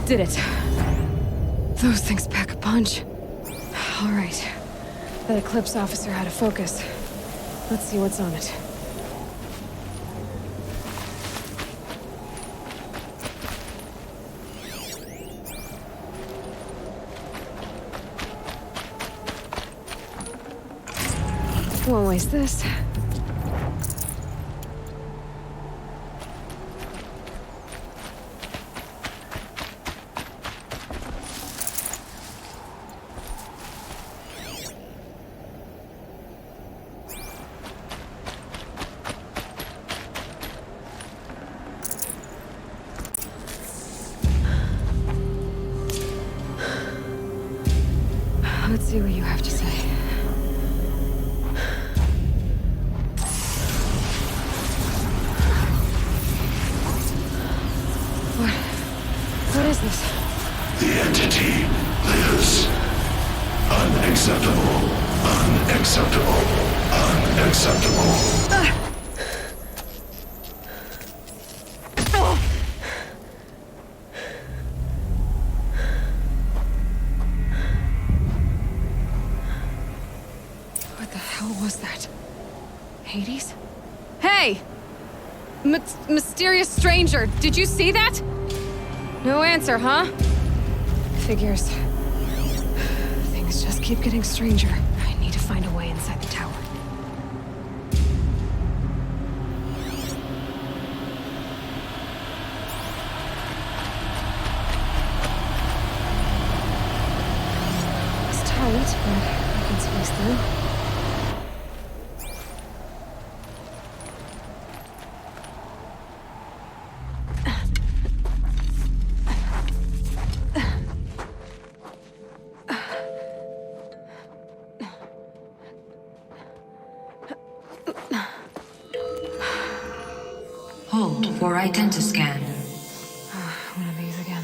Did it. Those things pack a punch. All right. That Eclipse officer had a focus. Let's see what's on it. Won't waste this. Let's see what you have to say. What is this? The entity lives. Unacceptable. Unacceptable. Unacceptable. What the hell was that? Hades? Hey! Mysterious stranger, did you see that? No answer, huh? Figures. Things just keep getting stranger. I need to find a way inside the tower. It's tight, but I can squeeze through. Hold for identity scan. One of these again.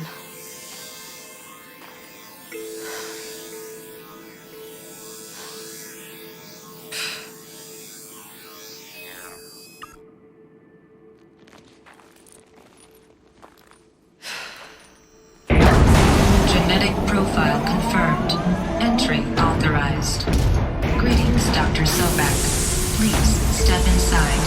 Genetic profile confirmed. Entry authorized. Greetings, Dr. Sobeck. Please step inside.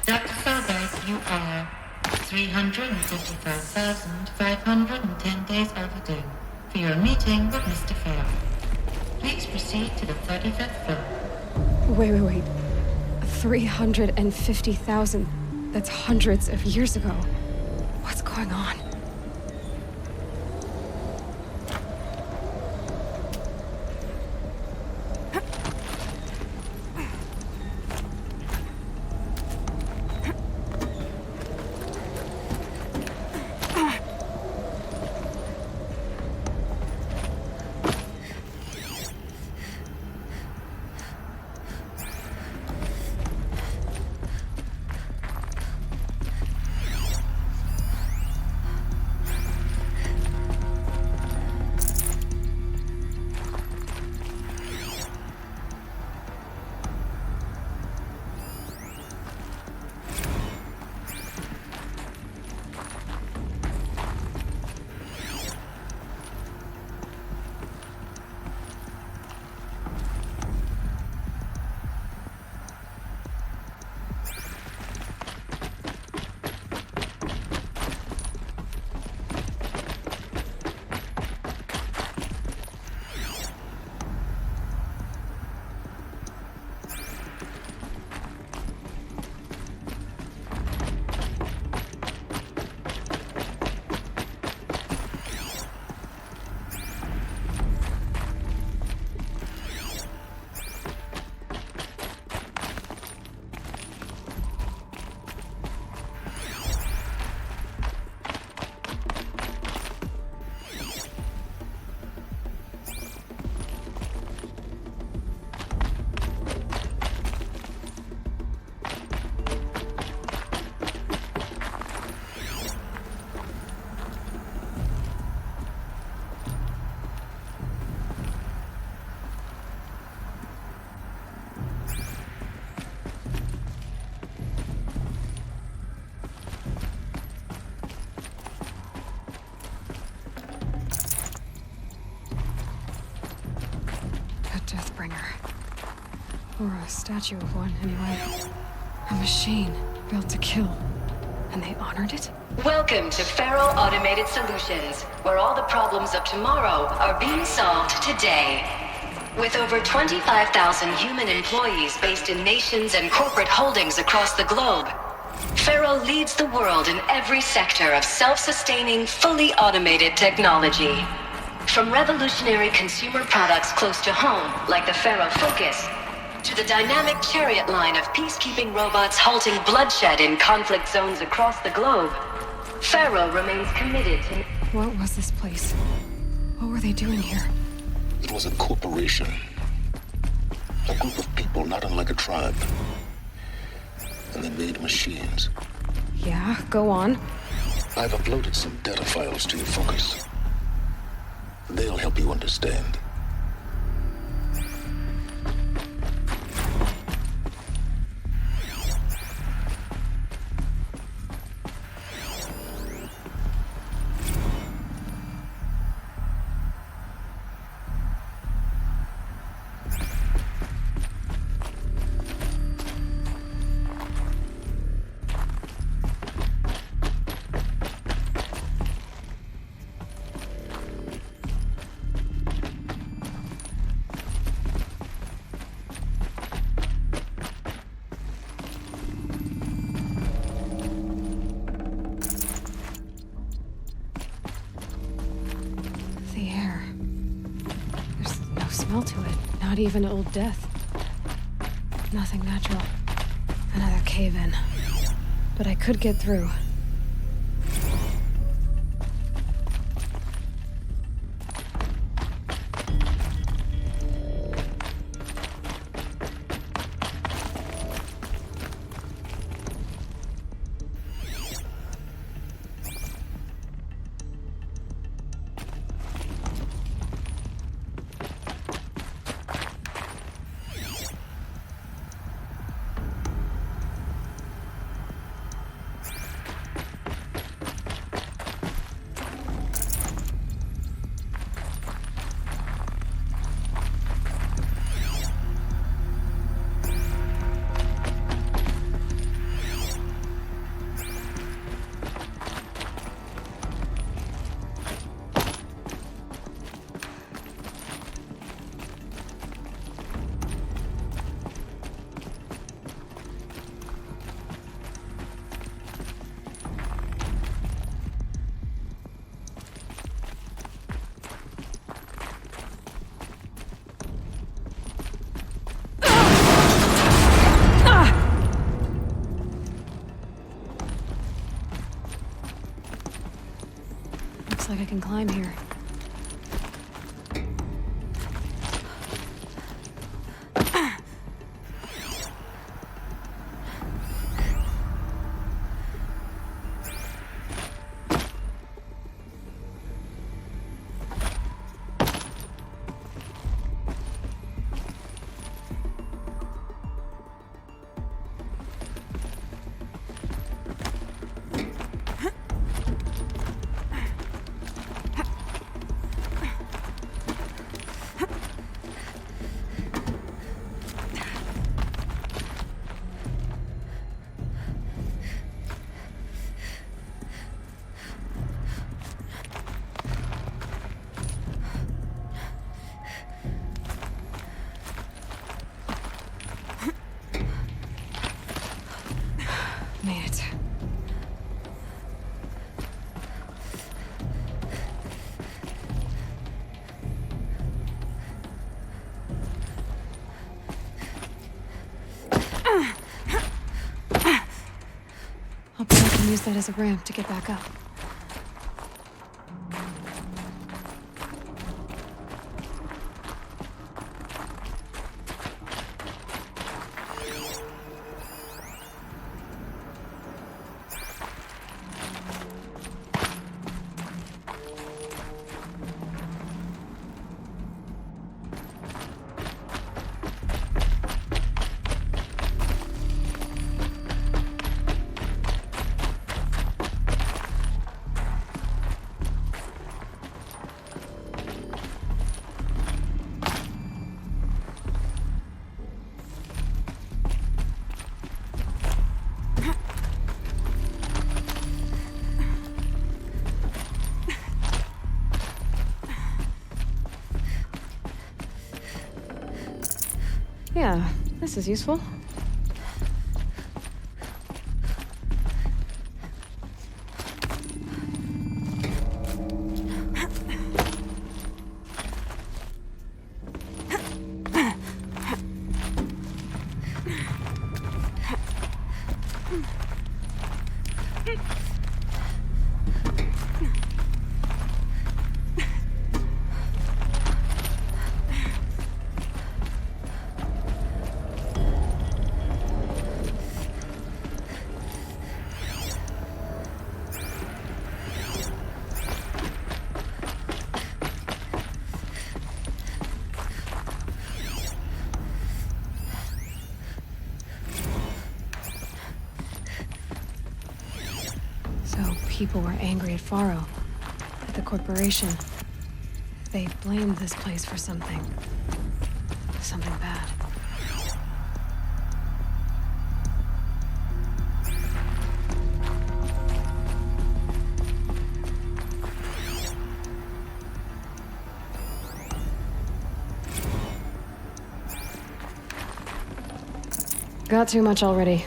Dr. Sobeck, you are 355,510 days overdue for your meeting with Mr. Faro. Please proceed to the 35th floor. Wait. 350,000. That's hundreds of years ago. What's going on? Or a statue of one, anyway. A machine built to kill. And they honored it? Welcome to Faro Automated Solutions, where all the problems of tomorrow are being solved today. With over 25,000 human employees based in nations and corporate holdings across the globe, Faro leads the world in every sector of self-sustaining, fully automated technology. From revolutionary consumer products close to home, like the Faro Focus, to the dynamic chariot line of peacekeeping robots halting bloodshed in conflict zones across the globe, Faro remains committed to... What was this place? What were they doing here? It was a corporation. A group of people not unlike a tribe. And they made machines. Yeah, go on. I've uploaded some data files to your Focus. They'll help you understand. To it. Not even Old Death. Nothing natural. Another cave-in. But I could get through. Looks like I can climb here. Made it. I'll bet I can use that as a ramp to get back up. Yeah, this is useful. People were angry at Faro, at the corporation. They blamed this place for something. Something bad. Got too much already.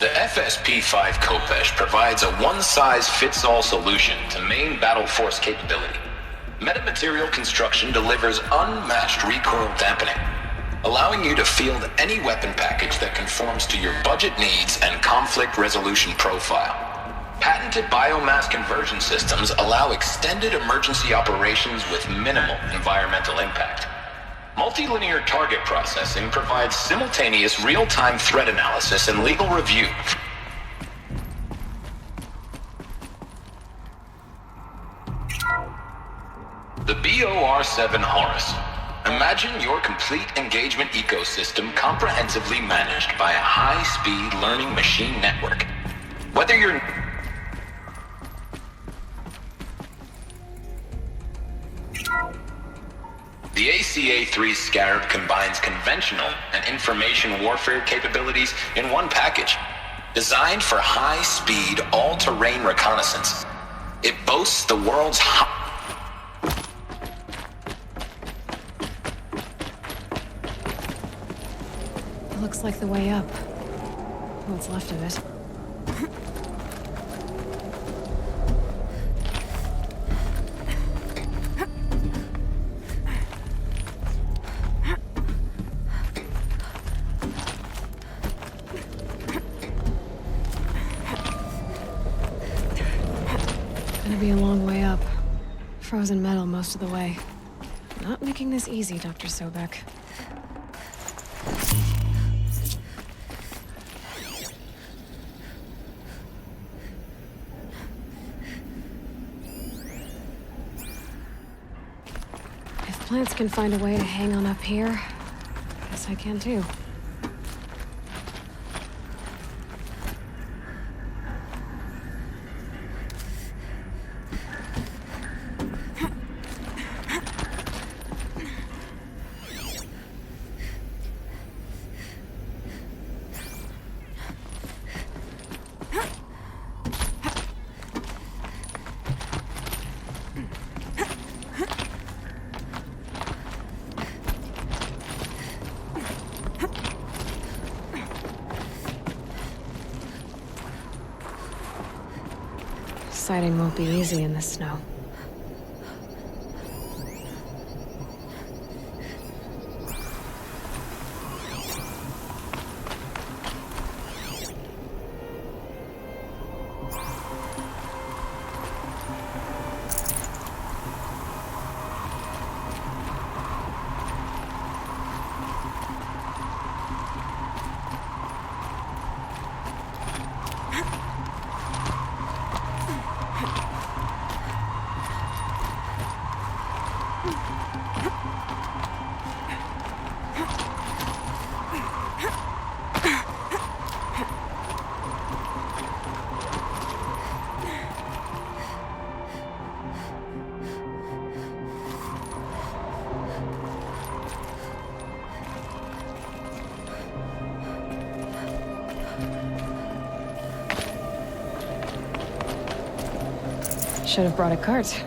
The FSP-5 Kopesh provides a one-size-fits-all solution to main battle force capability. Metamaterial construction delivers unmatched recoil dampening, allowing you to field any weapon package that conforms to your budget needs and conflict resolution profile. Patented biomass conversion systems allow extended emergency operations with minimal environmental impact. Multilinear target processing provides simultaneous real-time threat analysis and legal review. The BOR-7 Horus. Imagine your complete engagement ecosystem comprehensively managed by a high-speed learning machine network. Whether you're... The CA-3 Scarab combines conventional and information warfare capabilities in one package. Designed for high-speed, all-terrain reconnaissance, it boasts the world's Looks like the way up. What's left of it. Gonna be a long way up. Frozen metal most of the way. Not making this easy, Dr. Sobeck. Plants can find a way to hang on up here. Guess I can too. Sighting won't be easy in the snow. Should have brought a cart.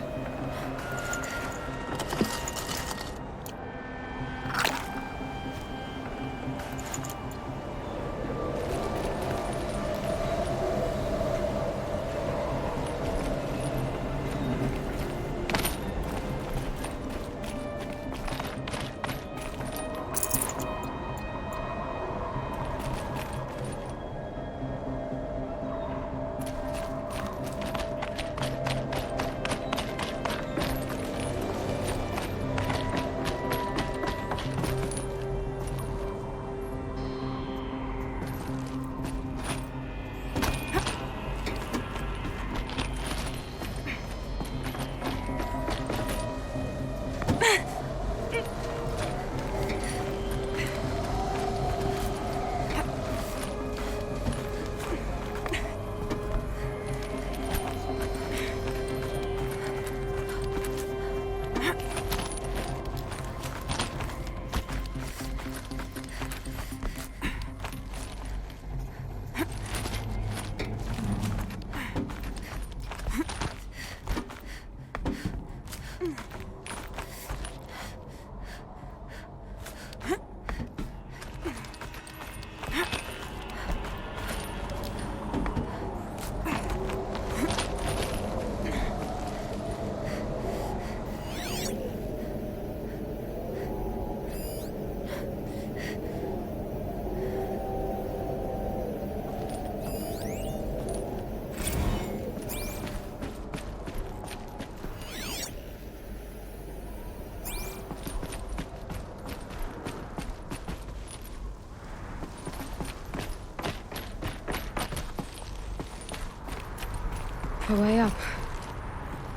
A way up.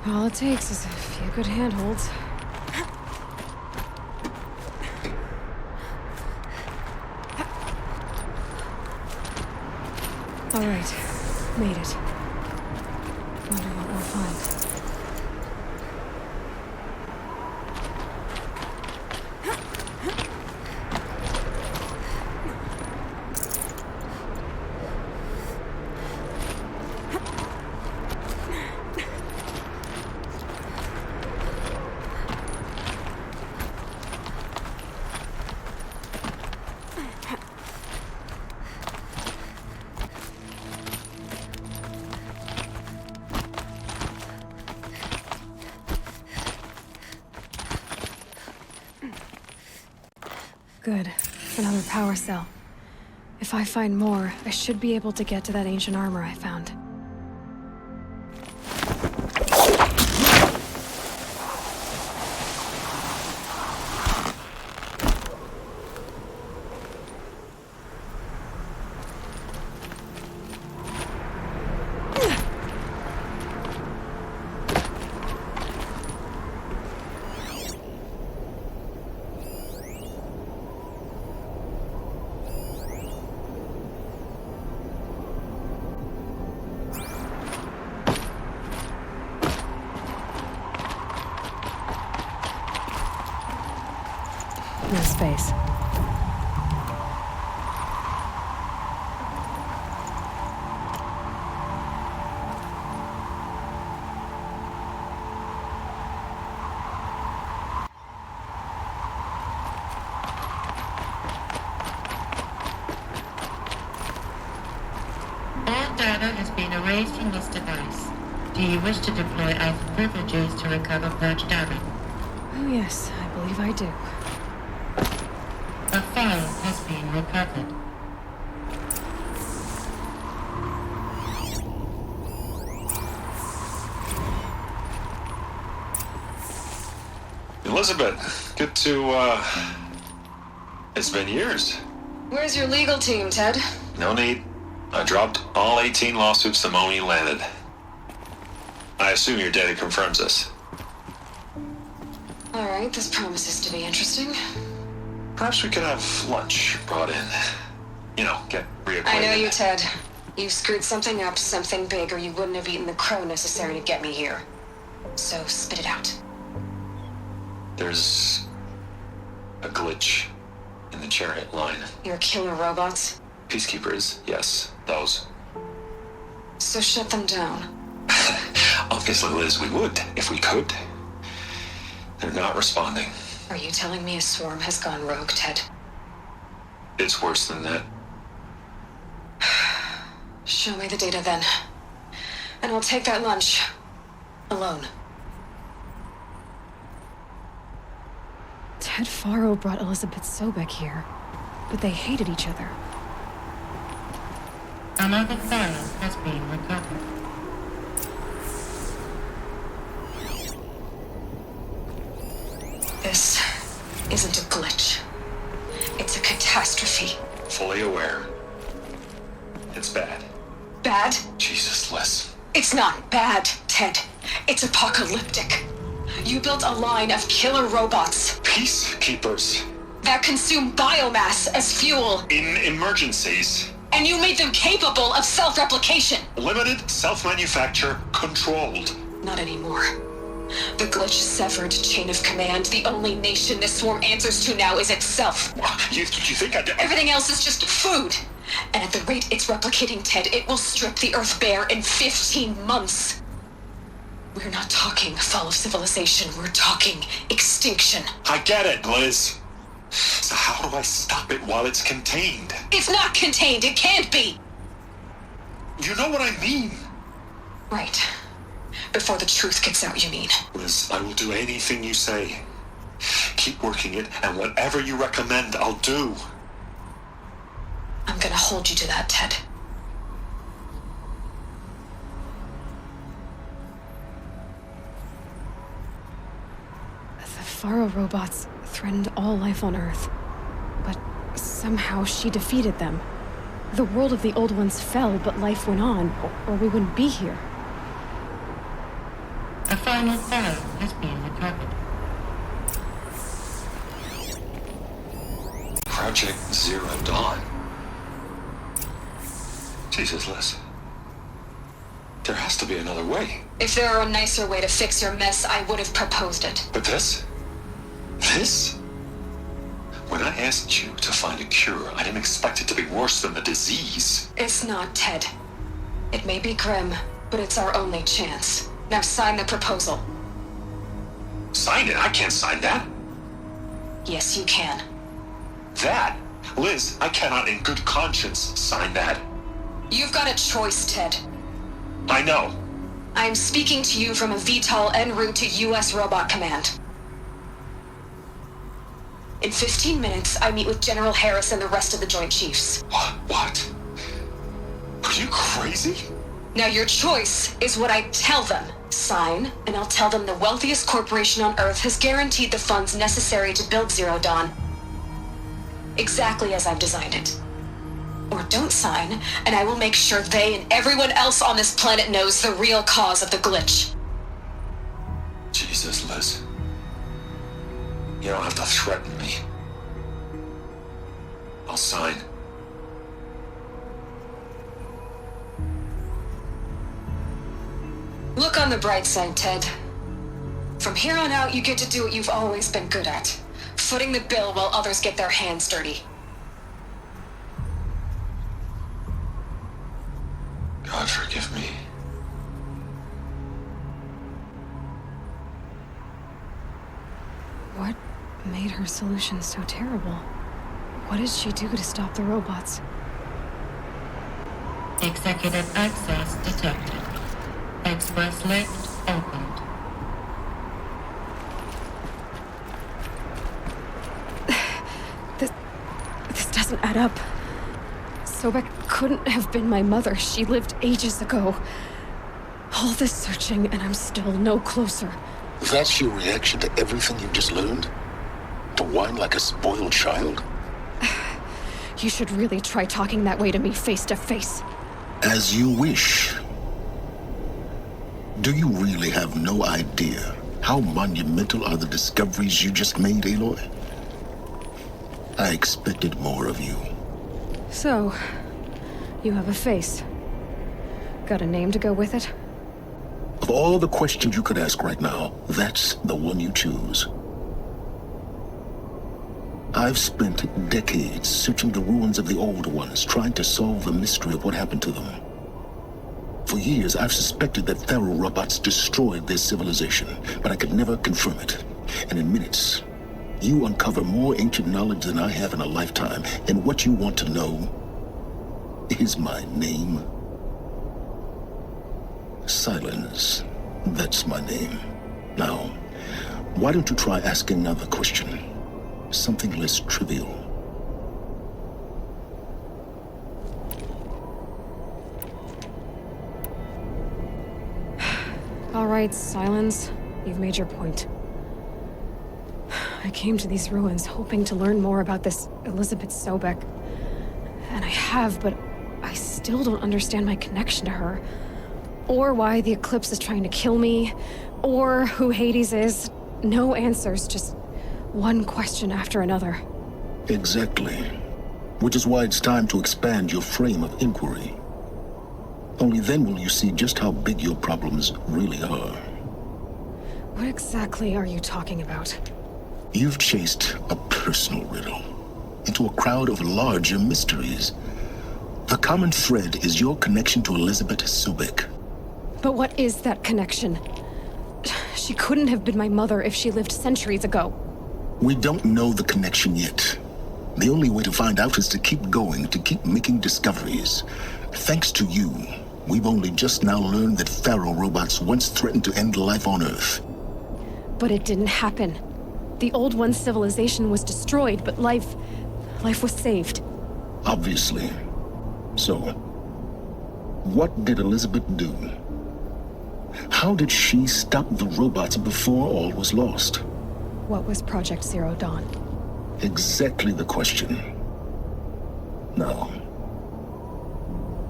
All it takes is a few good handholds. All right, made it. Wonder what we'll find. Good. Another power cell. If I find more, I should be able to get to that ancient armor I found. No space. All data has been erased from this device. Do you wish to deploy alpha privileges to recover purged data? Oh yes, I believe I do. A file has been recovered. Elisabet, good to, It's been years. Where's your legal team, Ted? No need. I dropped all 18 lawsuits the moment you landed. I assume your data confirms this. Alright, this promises to be interesting. Perhaps we could have lunch brought in. You know, get reacquainted. I know you, Ted. You screwed something up, something big, or you wouldn't have eaten the crow necessary to get me here. So, spit it out. There's a glitch in the chariot line. Your killer robots? Peacekeepers, yes, those. So shut them down. Obviously, Liz, we would, if we could. They're not responding. Are you telling me a swarm has gone rogue, Ted? It's worse than that. Show me the data then. And I'll take that lunch. Alone. Ted Faro brought Elisabet Sobeck here, but they hated each other. Another file has been recovered. This isn't a glitch. It's a catastrophe. Fully aware. It's bad. Bad? Jesus, Liz. It's not bad, Ted. It's apocalyptic. You built a line of killer robots. Peacekeepers. That consume biomass as fuel. In emergencies. And you made them capable of self-replication. Limited, self-manufacture, controlled. Not anymore. The glitch severed chain of command. The only nation this swarm answers to now is itself. You think I did? Everything else is just food. And at the rate it's replicating, Ted, it will strip the Earth bare in 15 months. We're not talking fall of civilization. We're talking extinction. I get it, Liz. So how do I stop it while it's contained? It's not contained. It can't be. You know what I mean. Right. Before the truth gets out, you mean? Liz, I will do anything you say. Keep working it, and whatever you recommend, I'll do. I'm gonna hold you to that, Ted. The Faro robots threatened all life on Earth, but somehow she defeated them. The world of the old ones fell, but life went on, or we wouldn't be here. A final file has been recovered. Project Zero Dawn. Jesus, Liz. There has to be another way. If there were a nicer way to fix your mess, I would have proposed it. But this? This? When I asked you to find a cure, I didn't expect it to be worse than the disease. It's not, Ted. It may be grim, but it's our only chance. Now sign the proposal. Sign it? I can't sign that. Yes, you can. That? Liz, I cannot in good conscience sign that. You've got a choice, Ted. I know. I'm speaking to you from a VTOL en route to U.S. Robot Command. In 15 minutes, I meet with General Harris and the rest of the Joint Chiefs. What? Are you crazy? Now your choice is what I tell them. Sign, and I'll tell them the wealthiest corporation on Earth has guaranteed the funds necessary to build Zero Dawn. Exactly as I've designed it. Or don't sign, and I will make sure they and everyone else on this planet knows the real cause of the glitch. Jesus, Liz. You don't have to threaten me. I'll sign. Look on the bright side, Ted. From here on out, you get to do what you've always been good at. Footing the bill while others get their hands dirty. God forgive me. What made her solution so terrible? What did she do to stop the robots? Executive access detected. Express lift opened. This doesn't add up. Sobeck couldn't have been my mother. She lived ages ago. All this searching, and I'm still no closer. That's your reaction to everything you've just learned? To whine like a spoiled child? You should really try talking that way to me face to face. As you wish. Do you really have no idea how monumental are the discoveries you just made, Aloy? I expected more of you. So, you have a face. Got a name to go with it? Of all the questions you could ask right now, that's the one you choose. I've spent decades searching the ruins of the old ones, trying to solve the mystery of what happened to them. For years, I've suspected that Faro robots destroyed their civilization, but I could never confirm it. And in minutes, you uncover more ancient knowledge than I have in a lifetime, and what you want to know is my name. Silence. That's my name. Now, why don't you try asking another question? Something less trivial. All right, Silence. You've made your point. I came to these ruins hoping to learn more about this Elisabet Sobeck. And I have, but I still don't understand my connection to her. Or why the Eclipse is trying to kill me. Or who Hades is. No answers, just one question after another. Exactly. Which is why it's time to expand your frame of inquiry. Only then will you see just how big your problems really are. What exactly are you talking about? You've chased a personal riddle into a crowd of larger mysteries. The common thread is your connection to Elisabet Sobeck. But what is that connection? She couldn't have been my mother if she lived centuries ago. We don't know the connection yet. The only way to find out is to keep going, to keep making discoveries. Thanks to you, we've only just now learned that Faro robots once threatened to end life on Earth. But it didn't happen. The Old One's civilization was destroyed, but life was saved. Obviously. So, what did Elisabet do? How did she stop the robots before all was lost? What was Project Zero Dawn? Exactly the question. Now,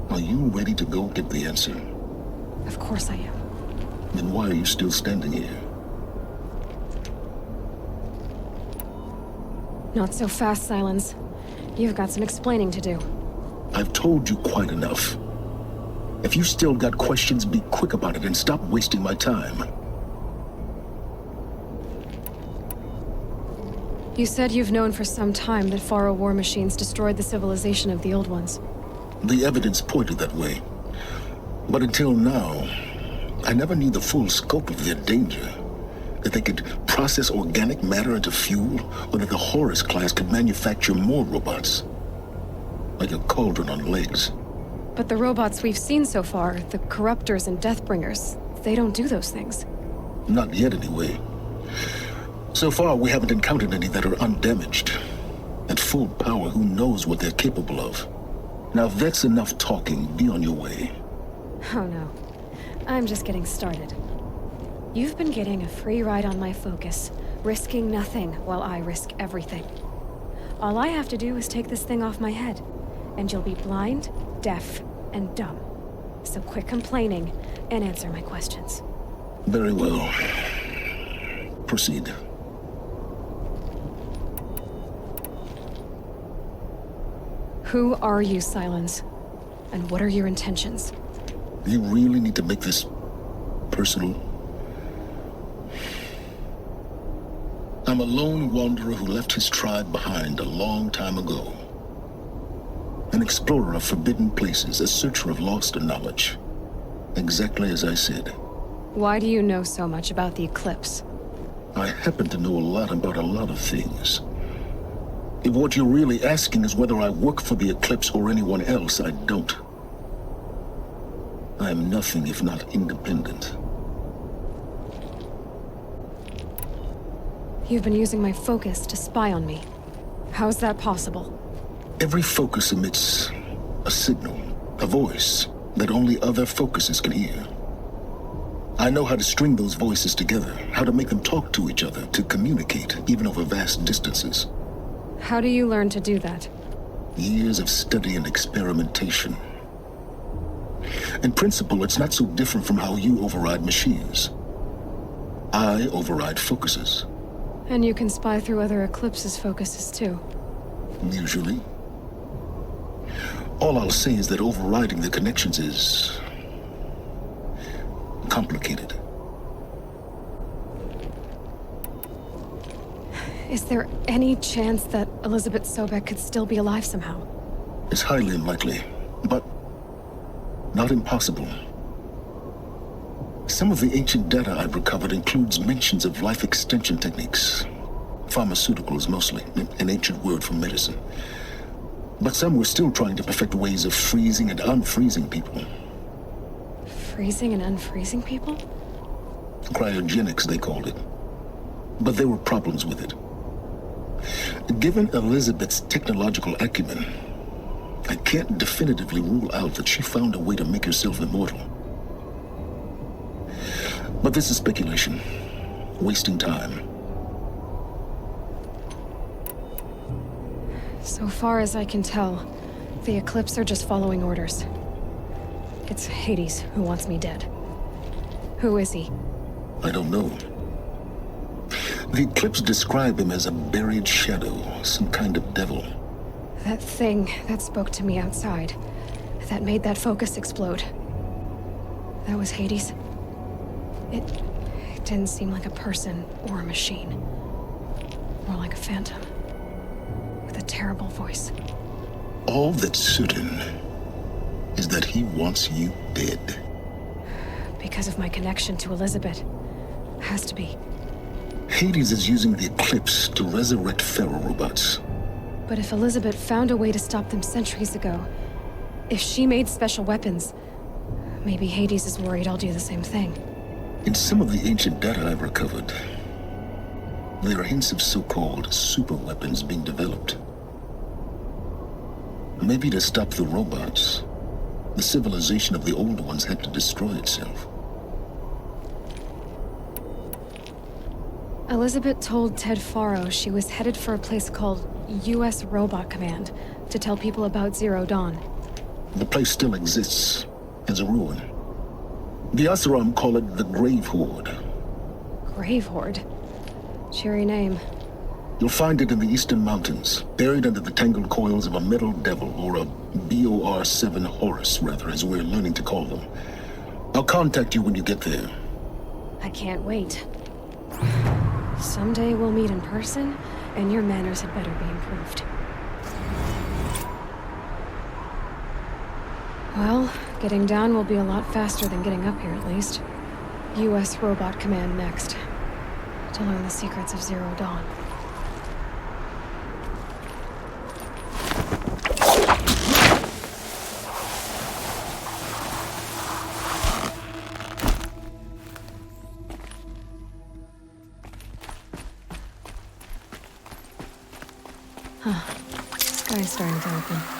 are you ready to go get the answer? Of course I am. Then why are you still standing here? Not so fast, Silence. You've got some explaining to do. I've told you quite enough. If you still got questions, be quick about it and stop wasting my time. You said you've known for some time that Faro war machines destroyed the civilization of the Old Ones. The evidence pointed that way. But until now, I never knew the full scope of their danger. That they could process organic matter into fuel, or that the Horus class could manufacture more robots. Like a cauldron on legs. But the robots we've seen so far, the Corruptors and Deathbringers, they don't do those things. Not yet, anyway. So far, we haven't encountered any that are undamaged. At full power, who knows what they're capable of? Now, if that's enough talking, be on your way. Oh no. I'm just getting started. You've been getting a free ride on my focus, risking nothing while I risk everything. All I have to do is take this thing off my head, and you'll be blind, deaf, and dumb. So quit complaining and answer my questions. Very well. Proceed. Who are you, Silence? And what are your intentions? You really need to make this personal? I'm a lone wanderer who left his tribe behind a long time ago. An explorer of forbidden places, a searcher of lost knowledge. Exactly as I said. Why do you know so much about the Eclipse? I happen to know a lot about a lot of things. If what you're really asking is whether I work for the Eclipse or anyone else, I don't. I am nothing if not independent. You've been using my focus to spy on me. How's that possible? Every focus emits a signal, a voice, that only other focuses can hear. I know how to string those voices together, how to make them talk to each other, to communicate, even over vast distances. How do you learn to do that? Years of study and experimentation. In principle, it's not so different from how you override machines. I override focuses. And you can spy through other Eclipse's focuses too. Usually. All I'll say is that overriding the connections is complicated. Is there any chance that Elisabet Sobeck could still be alive somehow? It's highly unlikely, but not impossible. Some of the ancient data I've recovered includes mentions of life extension techniques. Pharmaceuticals, mostly, an ancient word for medicine. But some were still trying to perfect ways of freezing and unfreezing people. Freezing and unfreezing people? Cryogenics, they called it. But there were problems with it. Given Elisabet's technological acumen, I can't definitively rule out that she found a way to make herself immortal. But this is speculation. Wasting time. So far as I can tell, the Eclipse are just following orders. It's Hades who wants me dead. Who is he? I don't know. The Eclipse describe him as a buried shadow, some kind of devil. That thing that spoke to me outside, that made that focus explode. That was Hades. It didn't seem like a person or a machine. More like a phantom. With a terrible voice. All that's certain is that he wants you dead. Because of my connection to Elisabet. Has to be. Hades is using the Eclipse to resurrect Faro robots. But if Elisabet found a way to stop them centuries ago, if she made special weapons, maybe Hades is worried I'll do the same thing. In some of the ancient data I've recovered, there are hints of so-called super weapons being developed. Maybe to stop the robots, the civilization of the old ones had to destroy itself. Elisabet told Ted Faro she was headed for a place called U.S. Robot Command to tell people about Zero Dawn. The place still exists, as a ruin. The Oseram call it the Grave Horde. Grave Horde? Cheery name. You'll find it in the Eastern Mountains, buried under the tangled coils of a metal devil, or a BOR-7 Horus, rather, as we're learning to call them. I'll contact you when you get there. I can't wait. Someday we'll meet in person, and your manners had better be improved. Well, getting down will be a lot faster than getting up here, at least. U.S. Robot Command next. To learn the secrets of Zero Dawn. Huh. Sky's starting to open.